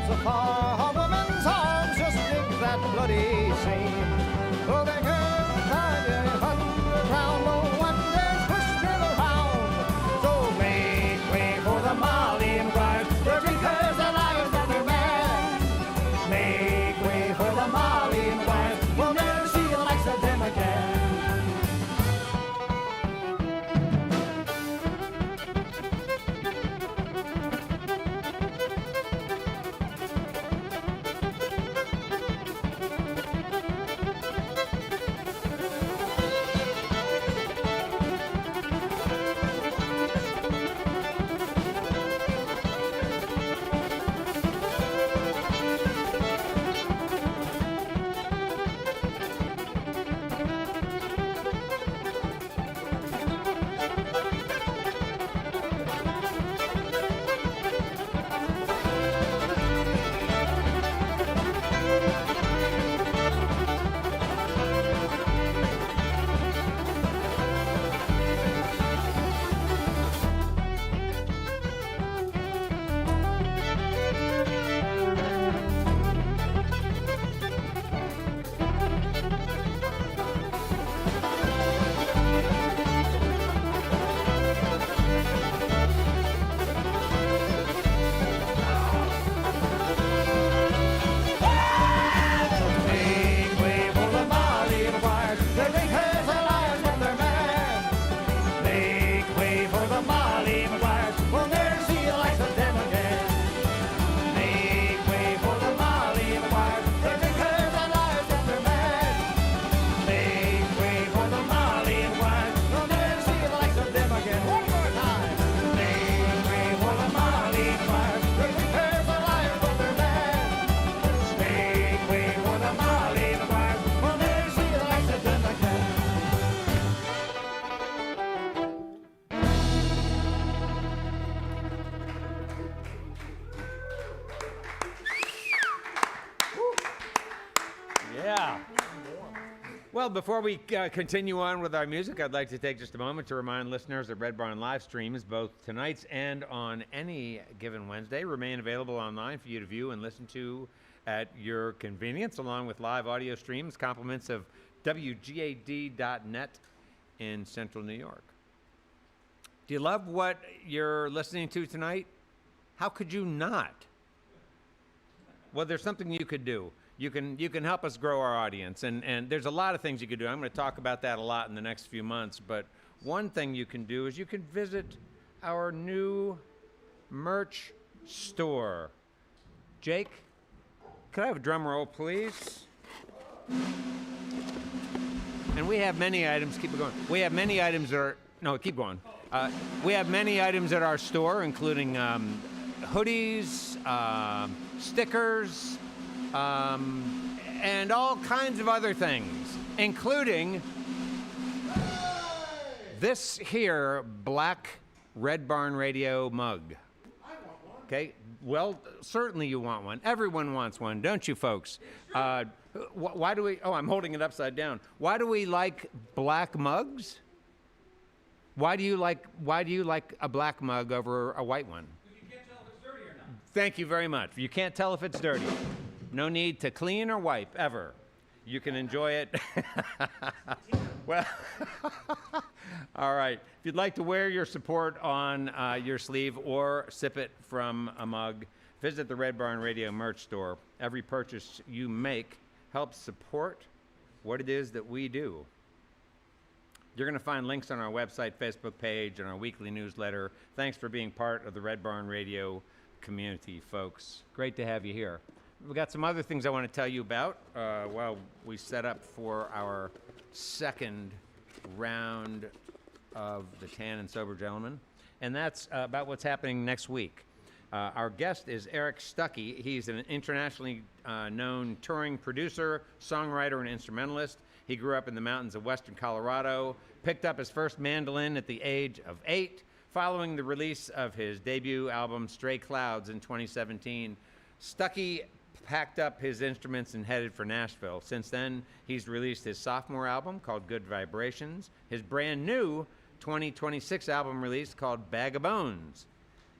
so far. A woman's arms just dig that bloody seam. Oh, they can't find a underground, no one dares push them around. So make way for the Molly and Grimes, the drinkers, the liars, and their men. Make way for the Molly and Grimes, we'll never see the likes of them again. Well, before we continue on with our music, I'd like to take just a moment to remind listeners that Red Barn live streams, both tonight's and on any given Wednesday, remain available online for you to view and listen to at your convenience, along with live audio streams, compliments of WGAD.net in Central New York. Do you love what you're listening to tonight? How could you not? Well, there's something you could do. You can help us grow our audience, and there's a lot of things you could do. I'm going to talk about that a lot in the next few months, but one thing you can do is you can visit our new merch store. Jake, could I have a drum roll, please? And we have many items. Keep it going. We have many items that are... No, keep going. We have many items at our store, including hoodies, stickers, and all kinds of other things, including this here black Red Barn Radio mug. I want one. Okay, well, certainly you want one. Everyone wants one, don't you, folks? Why do we? Oh, I'm holding it upside down. Why do we like black mugs? Why do you like a black mug over a white one? Because you can't tell if it's dirty or not. Thank you very much. You can't tell if it's dirty. No need to clean or wipe, ever. You can enjoy it. Well, all right. If you'd like to wear your support on your sleeve or sip it from a mug, visit the Red Barn Radio merch store. Every purchase you make helps support what it is that we do. You're going to find links on our website, Facebook page, and our weekly newsletter. Thanks for being part of the Red Barn Radio community, folks. Great to have you here. We've got some other things I want to tell you about while we set up for our second round of the Tan and Sober Gentlemen, and that's about what's happening next week. Our guest is Eric Stuckey. He's an internationally known touring producer, songwriter, and instrumentalist. He grew up in the mountains of western Colorado, picked up his first mandolin at the age of 8, following the release of his debut album, Stray Clouds, in 2017. Stuckey packed up his instruments and headed for Nashville. Since then, he's released his sophomore album called Good Vibrations, his brand new 2026 album release called Bag of Bones,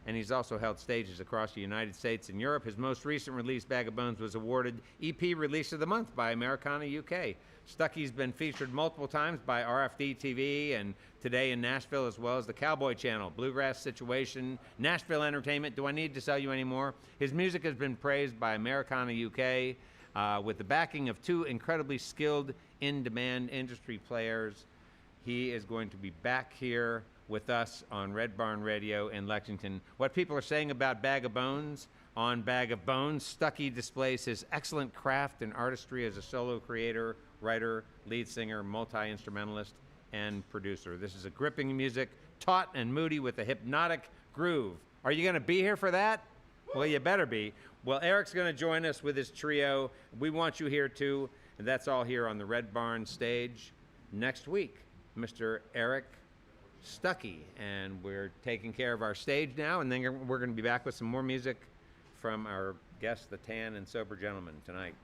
and he's also held stages across the United States and Europe. His most recent release, Bag of Bones, was awarded EP Release of the Month by Americana UK. Stucky's been featured multiple times by RFD TV and Today in Nashville, as well as the Cowboy Channel, Bluegrass Situation, Nashville Entertainment. Do I need to tell you any more? His music has been praised by Americana UK with the backing of 2 incredibly skilled, in-demand industry players. He is going to be back here with us on Red Barn Radio in Lexington. What people are saying about Bag of Bones, on Bag of Bones, Stucky displays his excellent craft and artistry as a solo creator, writer, lead singer, multi-instrumentalist, and producer. This is a gripping music, taut and moody with a hypnotic groove. Are you going to be here for that? Well, you better be. Well, Eric's going to join us with his trio. We want you here too, and that's all here on the Red Barn stage next week. Mr. Eric Stucky, and we're taking care of our stage now, and then we're going to be back with some more music from our guest, the Tan and Sober Gentleman, tonight.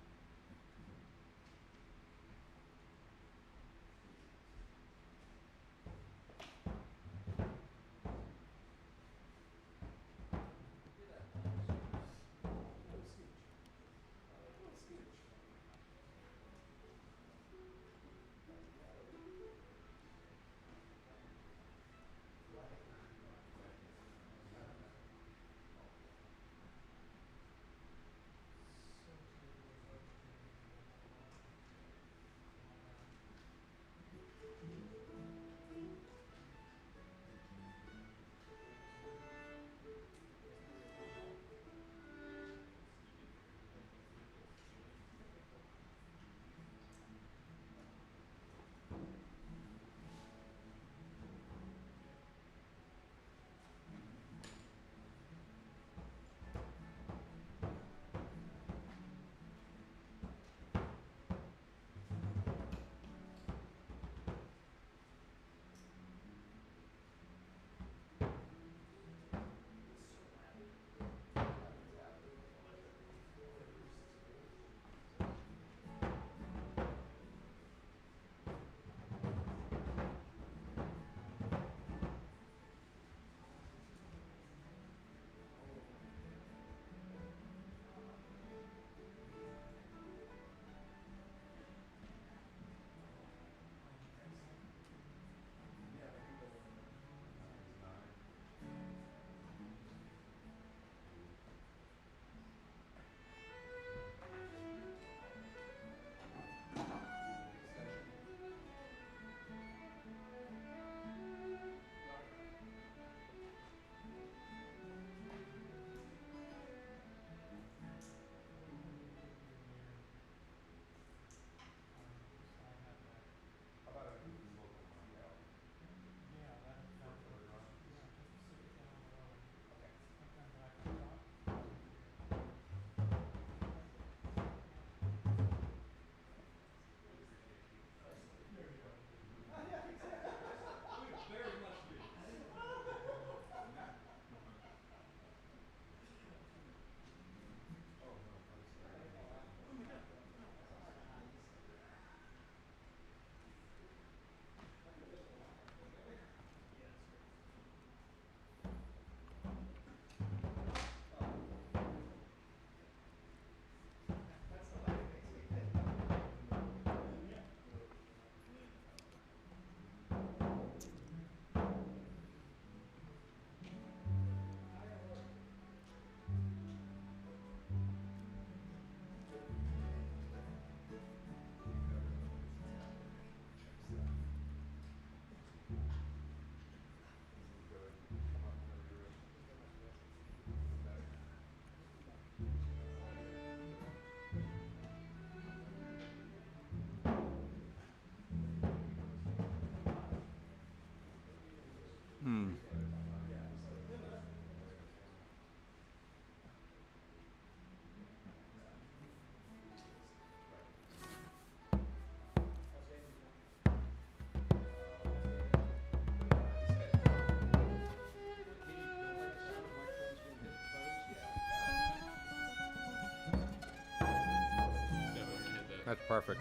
That's perfect.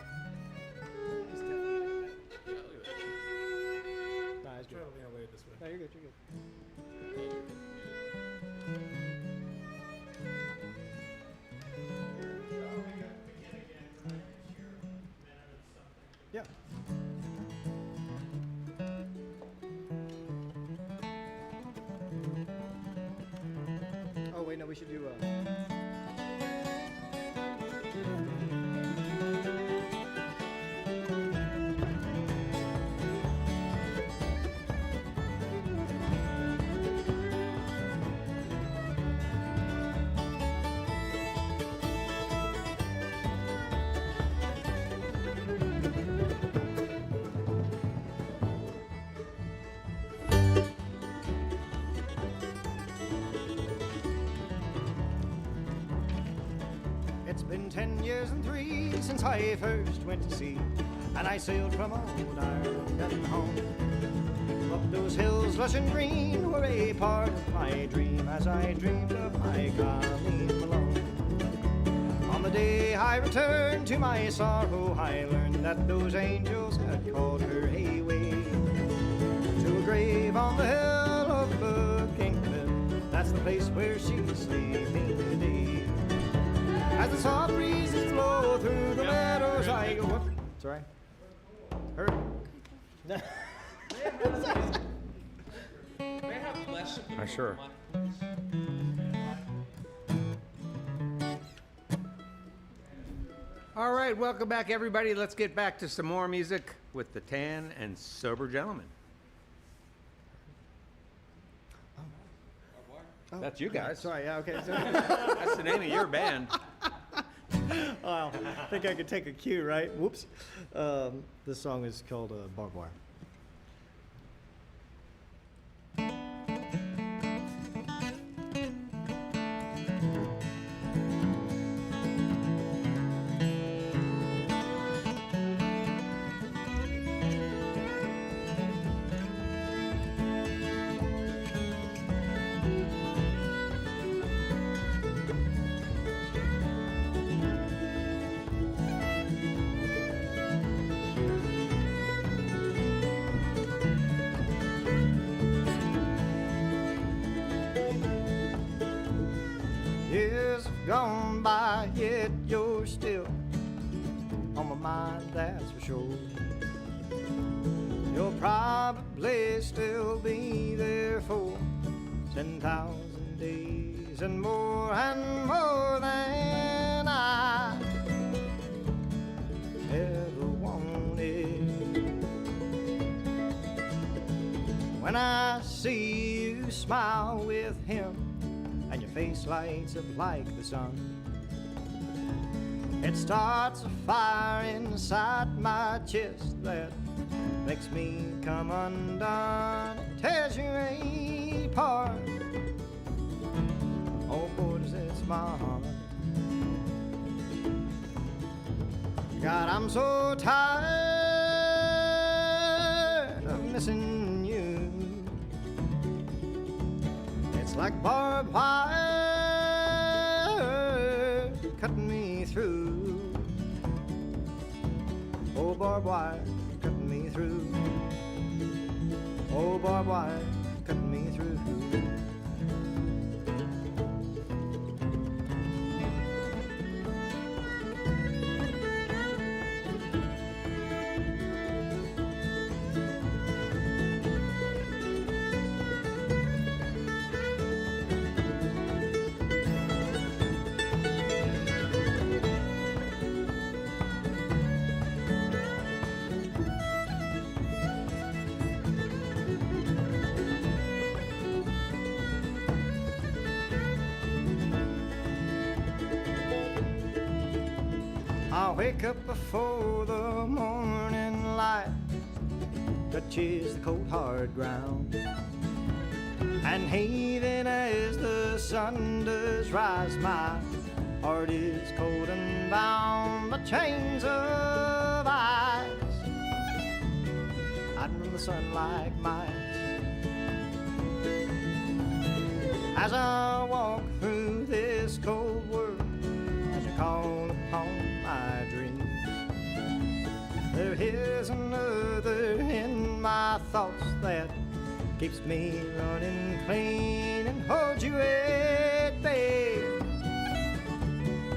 No, you're good. You're good. we should do It's been 10 years and 3 since I first went to sea, and I sailed from old Ireland and home. Up those hills lush and green were a part of my dream as I dreamed of my Colleen Malone. On the day I returned to my sorrow, I learned that those angels had called her away to a grave on the hill of Buckinghamton. That's the place where she's sleeping today. As the soft breezes blow through the meadows, I go, whoop, sorry, hurt. Sure. All right, welcome back, everybody. Let's get back to some more music with the Tan and Sober Gentlemen. Oh, That's you guys. Sorry, yeah, okay. Sorry. That's the name of your band. Well, I think I could take a cue, right? Whoops. This song is called Barbed Wire. Years have gone by, yet you're still on my mind, that's for sure. You'll probably still be there for 10,000 days and more than I ever wanted. When I see you smile with him and your face lights up like the sun, it starts a fire inside my chest that makes me come undone. It tears you apart. Oh, boy, does it my heart. God, I'm so tired of missing you. It's like barbed wire cutting me through. Oh, barbed wire cutting me through. Oh, barbed wire cutting me through. I'll wake up before the morning light touches the cold hard ground, and even as the sun does rise, my heart is cold and bound by chains of ice. Hiding from the sun like mice. As I walk through this cold world, as I call upon my dreams, there is another in my thoughts that keeps me running clean and holds you at bay,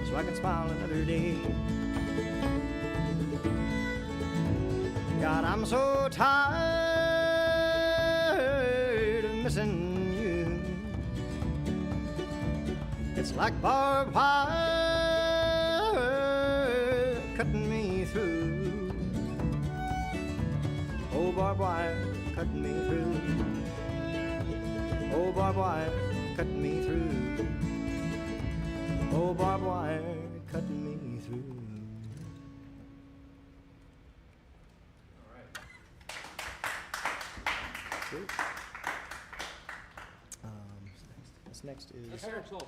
so I can smile another day. God, I'm so tired of missing you. like barbed wire cutting me through. Oh, barbed wire cutting me through. Oh, barbed wire cutting me through. Oh, barbed wire cutting me through. Sweet. What's next is...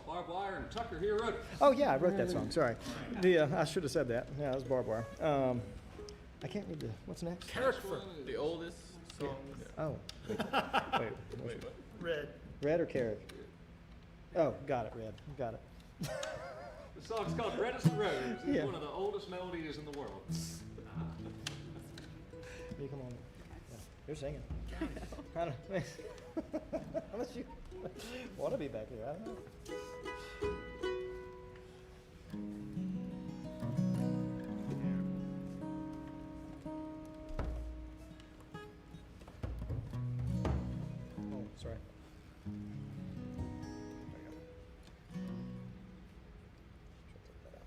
Barbed Wire and Tucker here wrote it. Oh, yeah, I wrote that song. Sorry. I should have said that. Yeah, it was barbed wire. I can't read the... What's next? The oldest song. Oh. Wait. Red. Red or Carrick? Oh, got it, Red. Got it. The song's called Reddest Rose. It's Yeah. one of the oldest melodies in the world. You come on. Yeah, you're singing. I don't know. Unless you want to be back here. I don't know. Oh, sorry. There you go. Should take that out.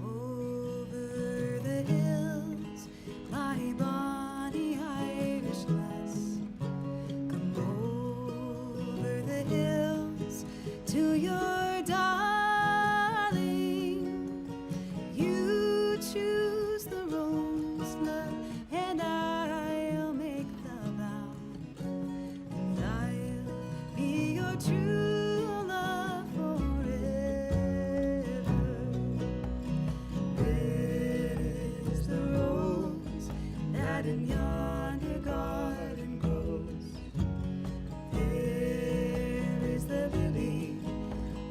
Over the hills, my bonny Irish lass. Come over the hills to your darling. You choose the rose, love, and I'll make the vow. And I'll be your true love forever. Red is the rose that in yonder garden grows. There is the lily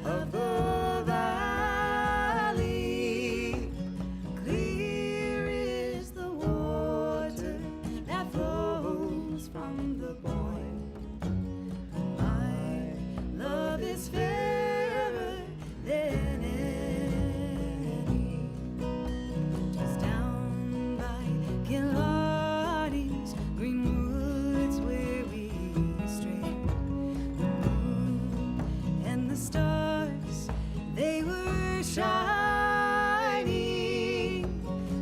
of the valley. Clear is the water that flows from the Boyne. My love is fairer than any. Just down by Killarney's green woods where we stray. The moon and the stars, they were shining.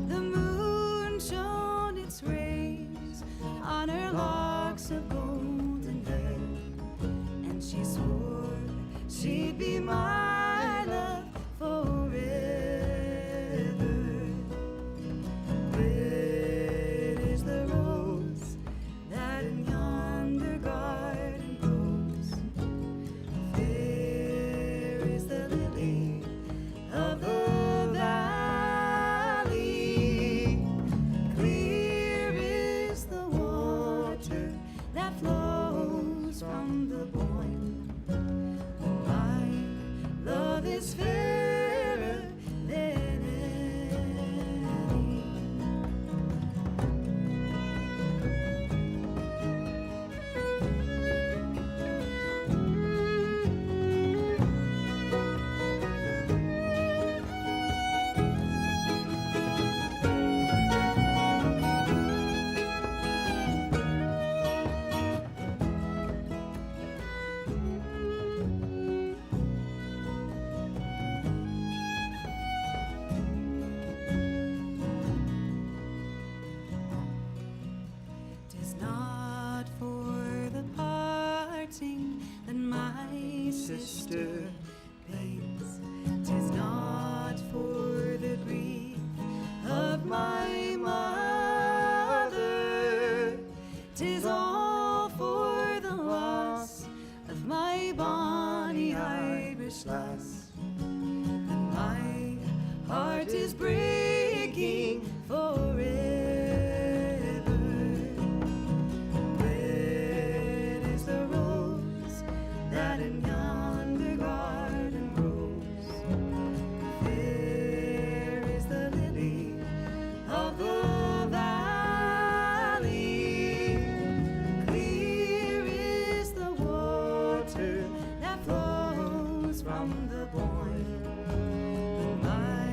The moon shone its rays on her locks of golden hair, and she swore she'd be my love forever. Red is the rose that in yonder garden grows. Fair is the lily of the valley. Clear is the water that flows from the Boyne. My love is fairer than any. Tis not for the parting that my sister pays. Tis not for the grief of my mother. Tis all for the loss of my bonny Irish lass. And my heart is breaking forever. Red is the rose that comes from the boy. My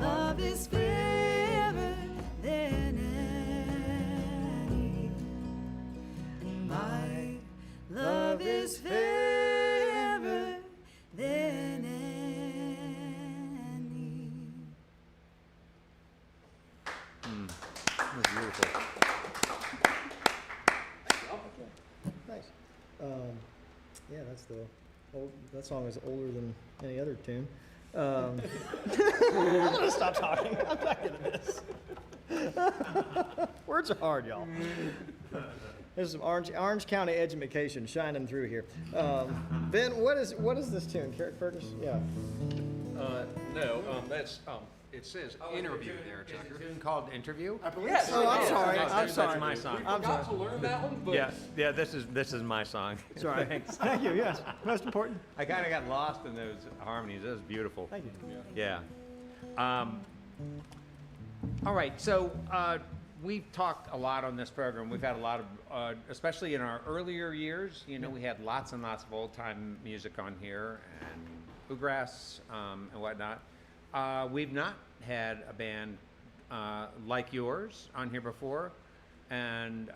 love is fairer than any. My love is fairer than any. That's beautiful. Nice. Yeah, that song is older than any other tune. I'm gonna stop talking. I'm not good at this. Words are hard, y'all. There's some Orange County education shining through here. Ben, what is this tune? Curtis? Yeah. No, that's it says interview there, Is Tucker. it a tune called Interview? Yes. Oh, I'm sorry. That's- I'm sorry. That's my song. I'm sorry. to learn that one, but Yeah, this is my song. Sorry. Thanks. Thank you. Yes. Most important. I kind of got lost in those harmonies. It was beautiful. Thank you. Yeah. All right. So we've talked a lot on this program. We've had a lot of, especially in our earlier years. You know, we had lots and lots of old time music on here and bluegrass and whatnot. We've not had a band like yours on here before, and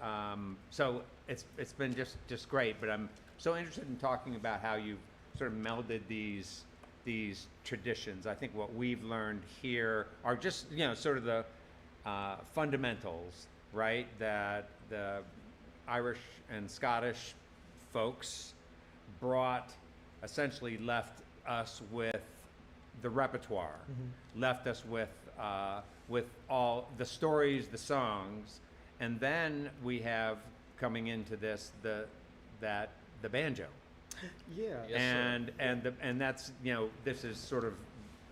so it's been just great. But I'm so interested in talking about how you've sort of melded these traditions. I think what we've learned here are just sort of the fundamentals, right? That the Irish and Scottish folks essentially left us with the repertoire, left us with all the stories, the songs, and then we have coming into this the banjo. Yeah. And that's this is sort of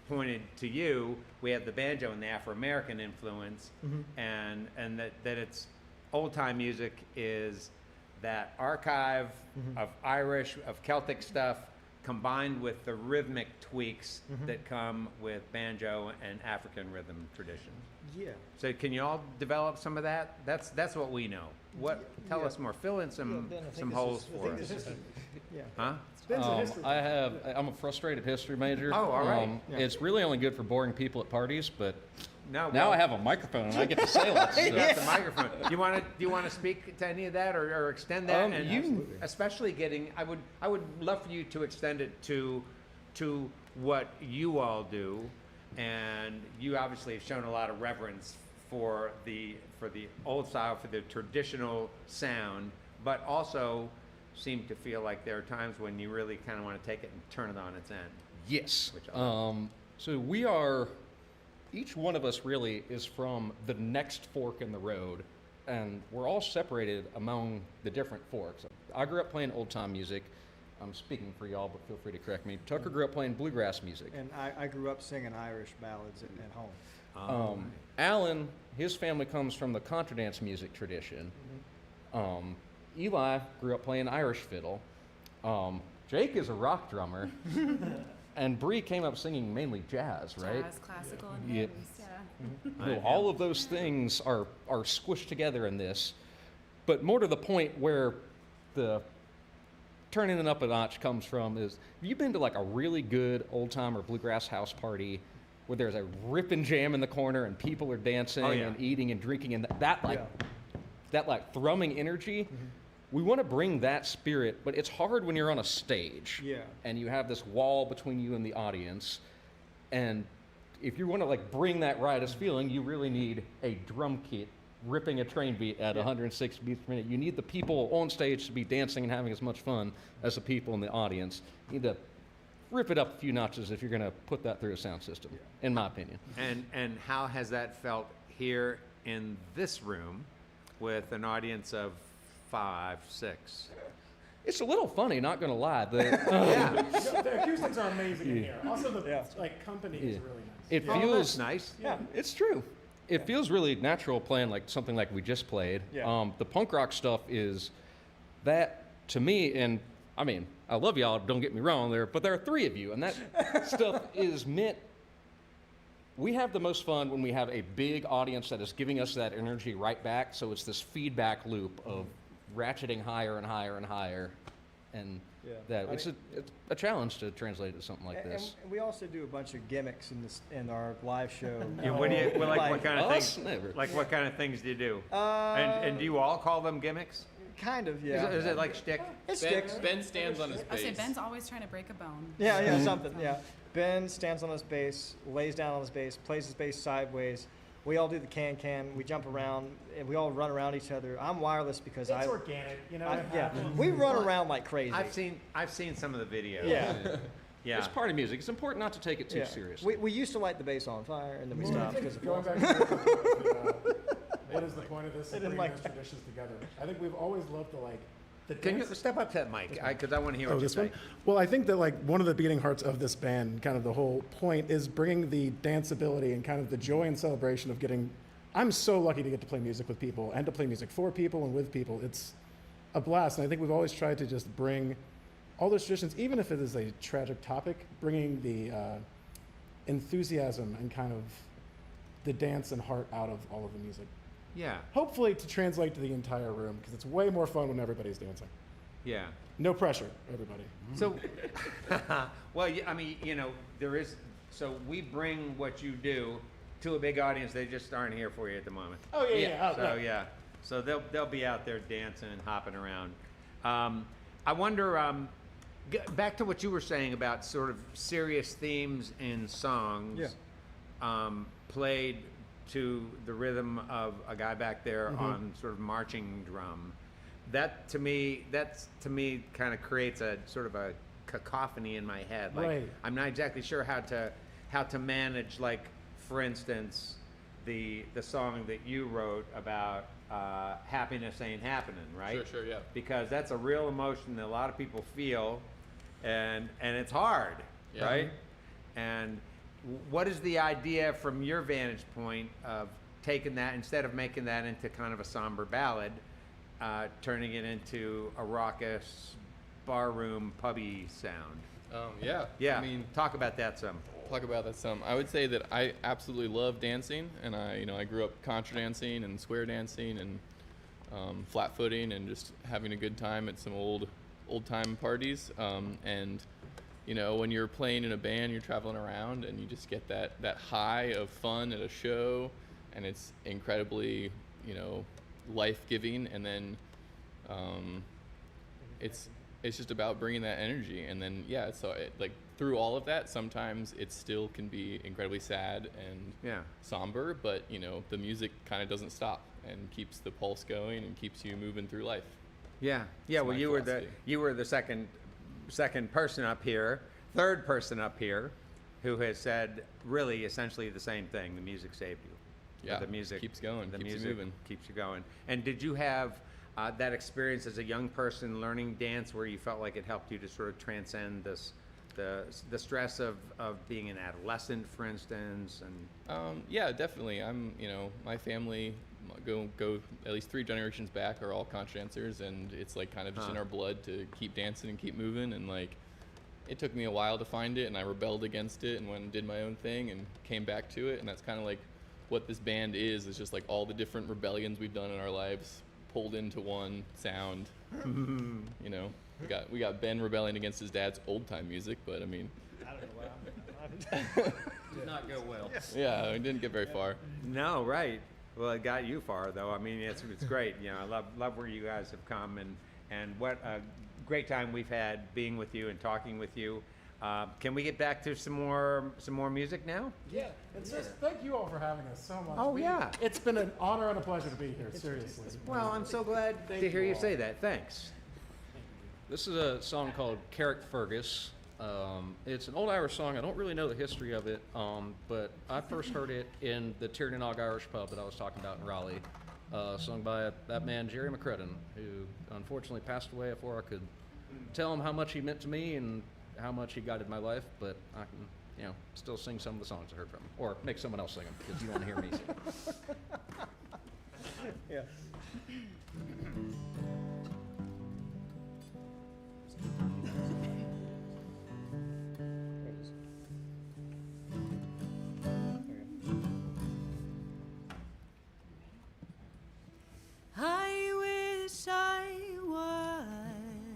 pointed to you. We have the banjo and the Afro-American influence, and that it's old time music is that archive of Irish, of Celtic stuff, combined with the rhythmic tweaks that come with banjo and African rhythm tradition. Yeah. So can you all develop some of that? That's what we know. Tell Yeah. us more. Fill in some Ben, I think some this holes is- I for think us. this is- Yeah. Huh? I'm a frustrated history major. Oh, all right. It's really only good for boring people at parties, but No. now well, I have a microphone and I get to say lots of you stuff. got the microphone. Do you want to speak to any of that or extend that? And you- especially I would love for you to extend it to what you all do, and you obviously have shown a lot of reverence for the old style, for the traditional sound, but also seem to feel like there are times when you really kind of want to take it and turn it on its end. Yes. Which I So each one of us really is from the next fork in the road, and we're all separated among the different forks. I grew up playing old time music. I'm speaking for y'all, but feel free to correct me. Tucker grew up playing bluegrass music. And I grew up singing Irish ballads at home. Alan, his family comes from the contra dance music tradition. Eli grew up playing Irish fiddle. Jake is a rock drummer. And Bree came up singing mainly jazz, right? Jazz, classical, and Yep. hymns, yeah. Well, all of those things are squished together in this, but more to the point where the turning it up a notch comes from is, have you been to like a really good old time or bluegrass house party where there's a ripping jam in the corner and people are dancing and eating and drinking and that thrumming energy? We want to bring that spirit, but it's hard when you're on a stage and you have this wall between you and the audience. And if you want to like bring that riotous feeling, you really need a drum kit ripping a train beat at 160 beats per minute. You need the people on stage to be dancing and having as much fun as the people in the audience. You need to rip it up a few notches if you're going to put that through a sound system, in my opinion. And how has that felt here in this room with an audience of 5, 6? It's a little funny, not going to lie. The acoustics are amazing in here. Also, the company is really nice. It Oh, feels that's nice. Yeah, it's true. It feels really natural playing like something like we just played. The punk rock stuff is that to me, and I mean, I love y'all, don't get me wrong there, but there are 3 of you, and that stuff is meant. We have the most fun when we have a big audience that is giving us that energy right back. So it's this feedback loop of ratcheting higher and higher and higher. And Yeah. that I it's mean- it's a challenge to translate it to something like And this. we also do a bunch of gimmicks in our live show. Yeah, what do you, well, like what kind of Us? things? Never. Like what kind of things do you do? Uh, And do you all call them gimmicks? Kind of, yeah. Is it like shtick? It Ben, sticks. ben stands on his I say bass. Ben's always trying to break a bone. Yeah, something, yeah. Ben stands on his bass, lays down on his bass, plays his bass sideways. We all do the can-can, we jump around, and we all run around each other. I'm wireless because It's organic, you know. It yeah, happens. we run around like crazy. I've seen some of the videos. Yeah. Yeah. It's party music. It's important not to take it too yeah. seriously. We used to light the bass on fire, and then we Well, I stopped think because of going fire. back to what is the point of this? I And didn't bringing like those traditions together. I think we've always loved the the Can you dance- step up to that mic? Because I want to hear what Oh, you this say. one? Well, I think that one of the beating hearts of this band, kind of the whole point, is bringing the danceability and kind of the joy and celebration of getting. I'm so lucky to get to play music with people and to play music for people and with people. It's a blast, and I think we've always tried to just bring all those traditions, even if it is a tragic topic, bringing the enthusiasm and kind of the dance and heart out of all of the music. Yeah. Hopefully to translate to the entire room, because it's way more fun when everybody's dancing. Yeah. No pressure, everybody. So, well, I mean, there is. So we bring what you do to a big audience. They just aren't here for you at the moment. Oh, yeah. So yeah. So they'll be out there dancing and hopping around. I wonder. Back to what you were saying about sort of serious themes in songs. Yeah. Played to the rhythm of a guy back there on sort of marching drum. That to me kind of creates a sort of a cacophony in my head. Like Right. I'm not exactly sure how to manage, like, for instance, the song that you wrote about happiness ain't happening, right? Sure, yeah. Because that's a real emotion that a lot of people feel, and it's hard, Yeah. right? And what is the idea from your vantage point of taking that, instead of making that into kind of a somber ballad, turning it into a raucous, barroom, pubby sound? Yeah. Yeah, I mean, talk about that some. talk about that some. I would say that I absolutely love dancing, and I grew up contra dancing and square dancing and flat footing and just having a good time at some old time parties. And when you're playing in a band, you're traveling around, and you just get that high of fun at a show, and it's incredibly life-giving. And then it's just about bringing that energy. And then through all of that, sometimes it still can be incredibly sad and somber, but the music kind of doesn't stop and keeps the pulse going and keeps you moving through life. Yeah. That's Well, my you philosophy. were the second person up here, third person up here, who has said really essentially the same thing. The music saved you. Yeah, The music keeps going, The keeps you music moving. keeps you going. And did you have that experience as a young person learning dance, where you felt like it helped you to sort of transcend the stress of being an adolescent, for instance? And Yeah, definitely. My family go at least 3 generations back are all contra dancers, and it's like kind of just in our blood to keep dancing and keep moving. And like, it took me a while to find it, and I rebelled against it and went and did my own thing and came back to it. And that's kind of like what this band is just like all the different rebellions we've done in our lives pulled into one sound. We got Ben rebelling against his dad's old time music, but I mean, I don't know why. Did not go well. yeah, it didn't get very far. no, right. Well, it got you far, though. I mean, it's great. I love where you guys have come, and what a great time we've had being with you and talking with you. Can we get back to some more music now? Yeah. It's just thank you all for having us so much. Oh, yeah. It's been an honor and a pleasure to be here. Seriously. Well, I'm so glad to hear you say that. Thanks. This is a song called Carrickfergus. It's an old Irish song. I don't really know the history of it, but I first heard it in the Tiernanog Irish pub that I was talking about in Raleigh, sung by that man Jerry McCrudden, who unfortunately passed away before I could tell him how much he meant to me and how much he guided my life. But I can, still sing some of the songs I heard from him, or make someone else sing them because you don't hear me sing. Yeah. I wish I was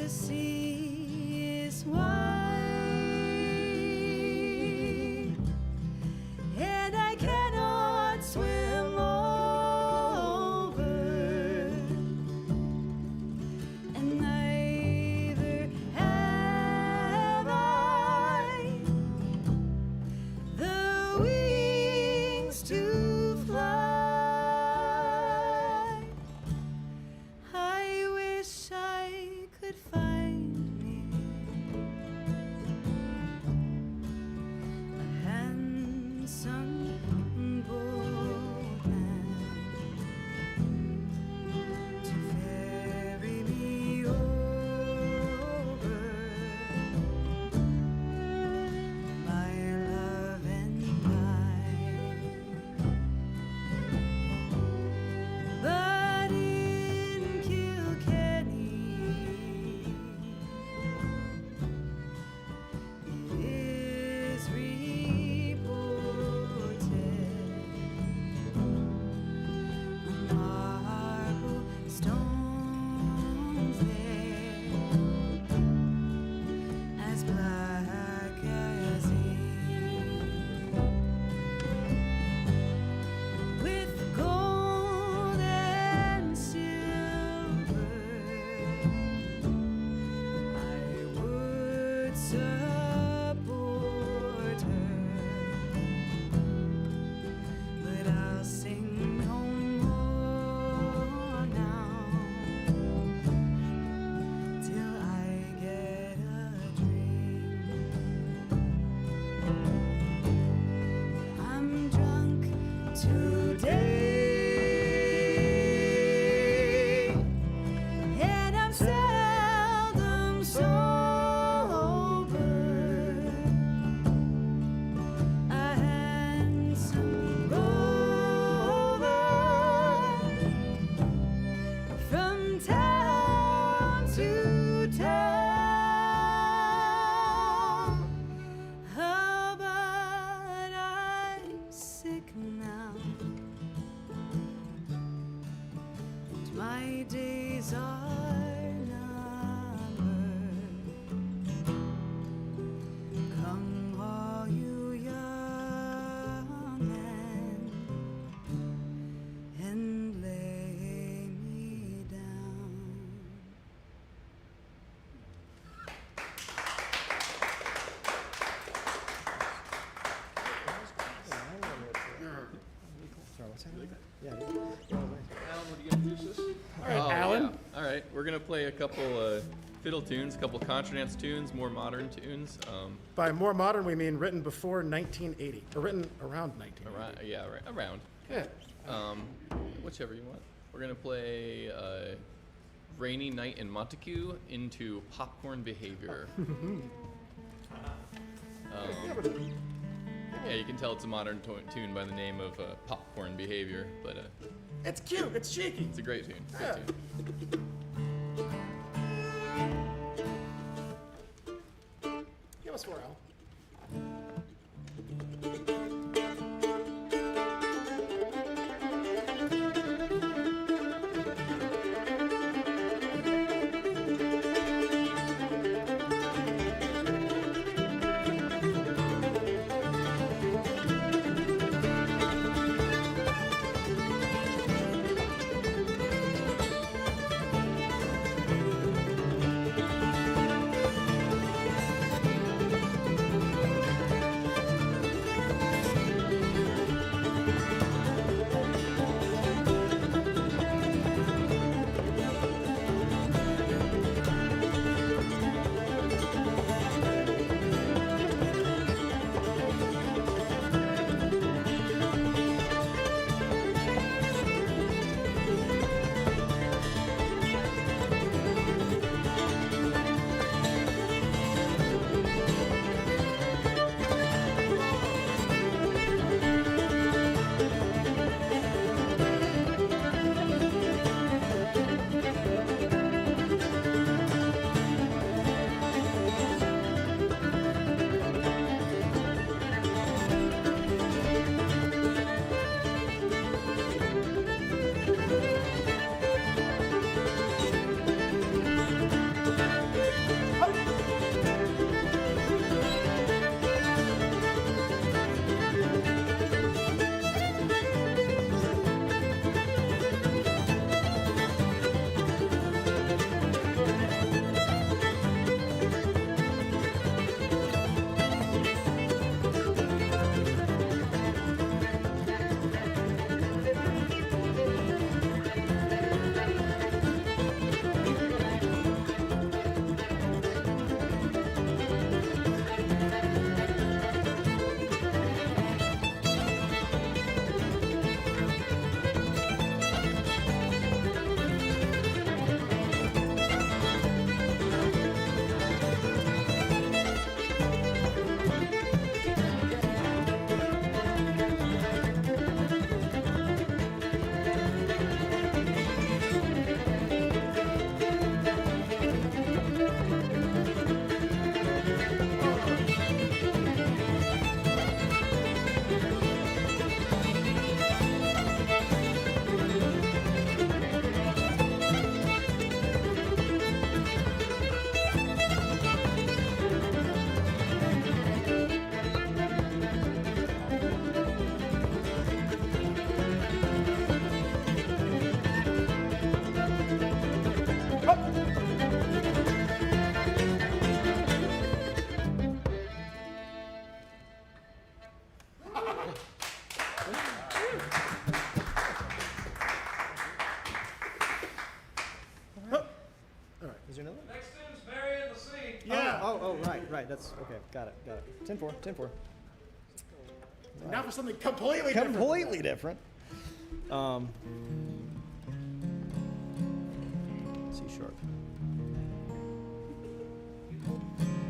the sea is wide, and I cannot swim over, and neither have I the wings to fly. I wish I could find me a handsome boatman to ferry me over, my love and I. But in Kilkenny, it is reported marble stones there, as black as ink, with gold and silver. I would support her, but I'll sing no more now till I get a drink. I'm drunk today, and I'm seldom sober. A handsome rover from town to town. How about I'm sick now, and my days are numbered. Come all you young men, and lay me down. All right, Alan. Yeah. All right, we're gonna play a couple fiddle tunes, a couple contradance tunes, more modern tunes. By more modern, we mean written before 1980, or written around 1980. Around. Good. Whichever you want. We're gonna play "Rainy Night in Montague" into "Popcorn Behavior." Yeah, you can tell it's a modern tune by the name of "Popcorn Behavior," but It's cute. It's cheeky. it's a great tune. Great Yeah. tune. Give us 4, Al. Is there another one? Next tune's Mary in the Sea. Yeah. Oh, right. That's okay. Got it. 10-4. Now for something completely different. Completely different. C sharp.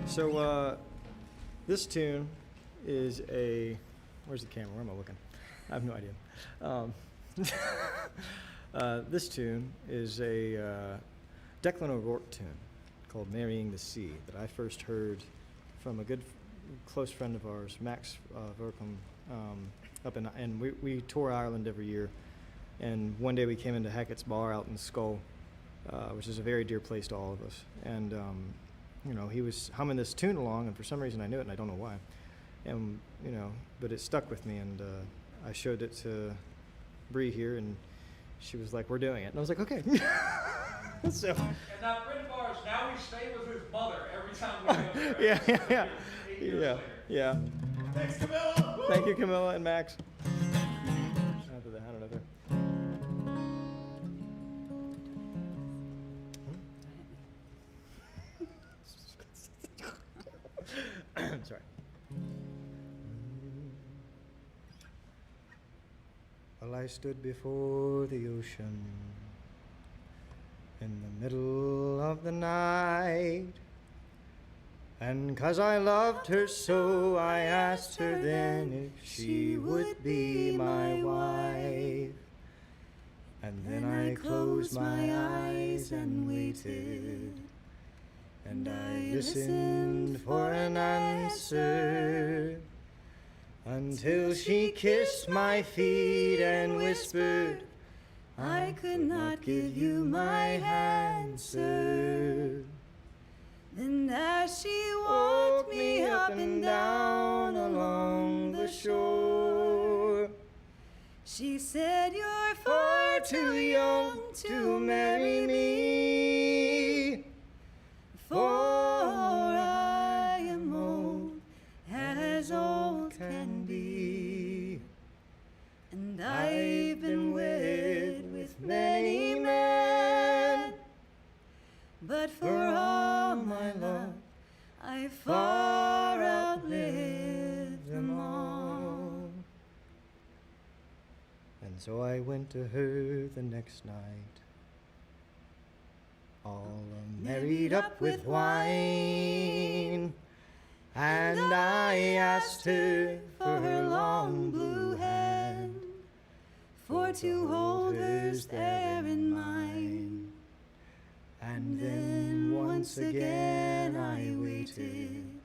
So this tune is a. Where's the camera? Where am I looking? I have no idea. This tune is a Declan O'Rourke tune called "Marrying the Sea" that I first heard from a good close friend of ours, Max Vercombe, up in, and we tour Ireland every year. And one day we came into Hackett's Bar out in Skull, which is a very dear place to all of us. And he was humming this tune along, and for some reason I knew it, and I don't know why. And but it stuck with me, and I showed it to Bree here, and she was like, "We're doing it," and I was like, "Okay." So. And now, friend of ours, now we stay with his mother every time we go there. Yeah. Thanks, Camilla. Thank you, Camilla and Max. I don't know there. Sorry. Well, I stood before the ocean in the middle of the night, and 'cause I loved her so, I asked her then if she would be my wife. And then I closed my eyes and waited, and I listened for an answer, until she kissed my feet and whispered, "I could not give you my answer." Then as she walked me up and down along the shore, she said, "You're far too young to marry me, for I am old as old can be, and I've been wed with many men, but for all my love I far outlived them all." And so I went to her the next night, all married up with wine, and I asked her for her long blue hand, for to hold hers there in mine. And then once again I waited,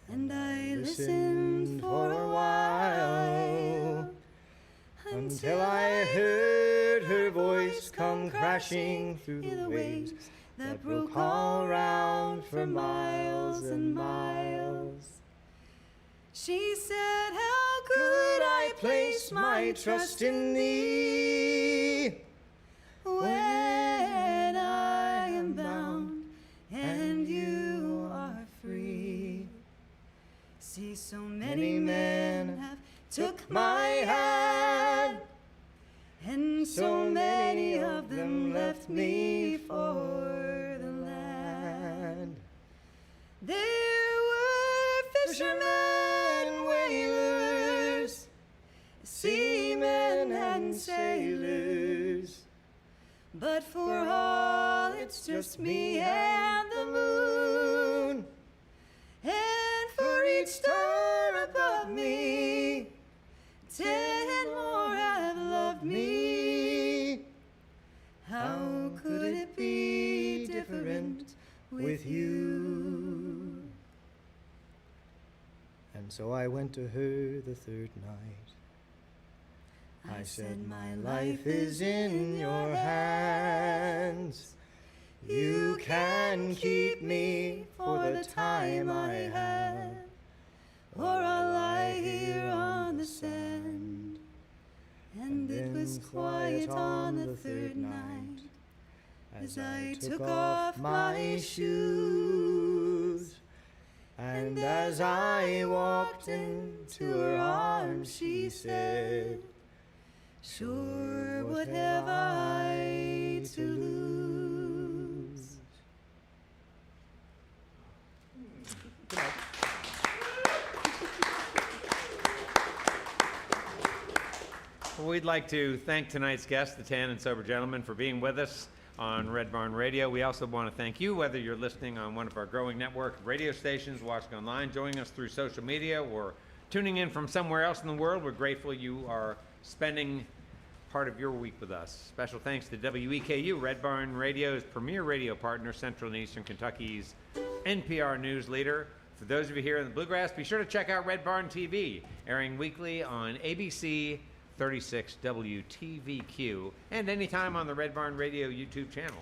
and I listened for a while, until I heard her voice come crashing through the waves that broke all round for miles and miles. She said, "How could I place my trust in thee, when I am bound and you are free? See, so many men have took my hand, and so many of them left me for the land. There were fishermen, whalers, seamen and sailors, but for all it's just me and the moon, and for each star above me 10 more have loved me. How could it be different with you?" And so I went to her the third night. I said, "My life is in your hands. You can keep me for the time I have, or I'll lie here on the sand." And it was quiet on the third night, as I took off my shoes, and as I walked into her arms, she said, "Sure, what have I to lose?" we'd like to thank tonight's guest, the Tan and Sober Gentleman, for being with us on Red Barn Radio. We also want to thank you, whether you're listening on one of our growing network of radio stations, watching online, joining us through social media, or tuning in from somewhere else in the world. We're grateful you are spending part of your week with us. Special thanks to WEKU, Red Barn Radio's premier radio partner, Central and Eastern Kentucky's NPR news leader. For those of you here in the Bluegrass, be sure to check out Red Barn TV, airing weekly on ABC 36 WTVQ, and anytime on the Red Barn Radio YouTube channel.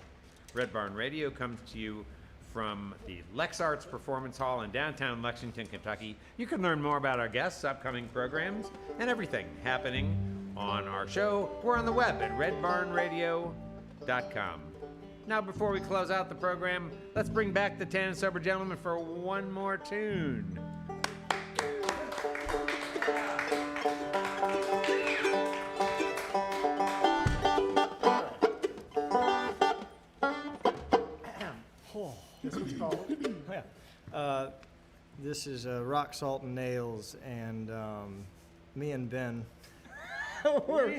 Red Barn Radio comes to you from the Lex Arts Performance Hall in downtown Lexington, Kentucky. You can learn more about our guests, upcoming programs, and everything happening on our show. We're on the web at redbarnradio.com. Now, before we close out the program, let's bring back the Tan and Sober Gentleman for one more tune. This one's called. This is Rock, Salt, and Nails, and me and Ben. We were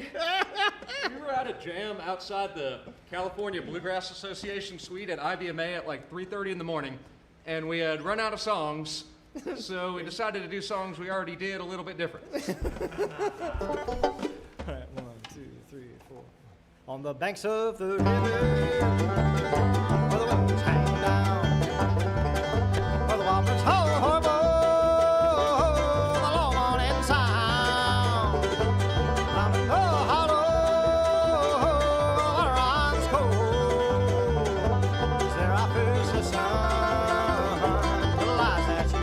at a jam outside the California Bluegrass Association suite at IBMA at like 3:30 in the morning, and we had run out of songs, so we decided to do songs we already did a little bit different. All right, 1, 2, 3, 4. On the banks of the river, where the winds hang down, where the waters horrible, the long morning sound. I'm in the hollow, the runs cold. Is there I face the sun, the lies that you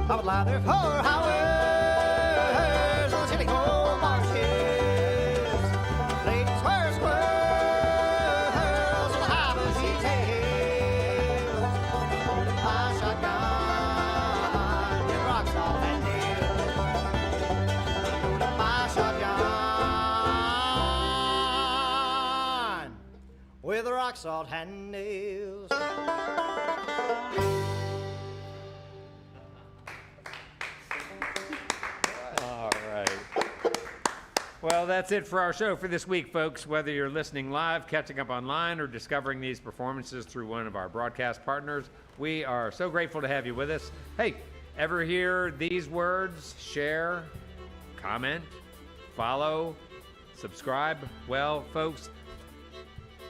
I would lie there for hours on the chilly cold marshes. Ladies were squirrels on the high bushy tails. Holding my shotgun in rock salt and nails. Holding my shotgun with rock salt and nails. Well, that's it for our show for this week, folks. Whether you're listening live, catching up online, or discovering these performances through one of our broadcast partners, we are so grateful to have you with us. Hey, ever hear these words? Share, comment, follow, subscribe? Well, folks,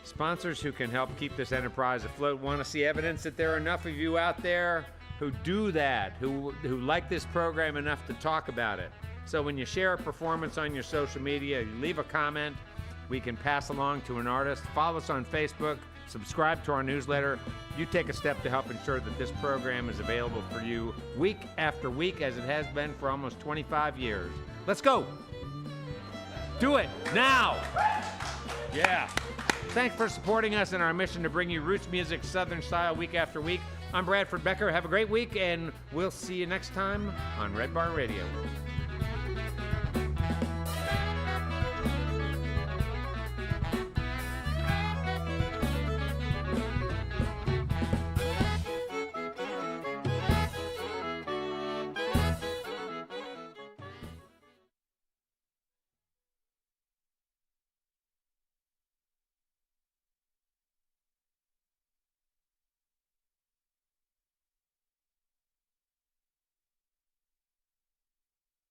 sponsors who can help keep this enterprise afloat want to see evidence that there are enough of you out there who do that, who like this program enough to talk about it. So when you share a performance on your social media, you leave a comment, we can pass along to an artist. Follow us on Facebook, subscribe to our newsletter. You take a step to help ensure that this program is available for you week after week, as it has been for almost 25 years. Let's go. Do it now. Yeah. Thanks for supporting us in our mission to bring you roots music, Southern style, week after week. I'm Bradford Becker. Have a great week, and we'll see you next time on Red Barn Radio.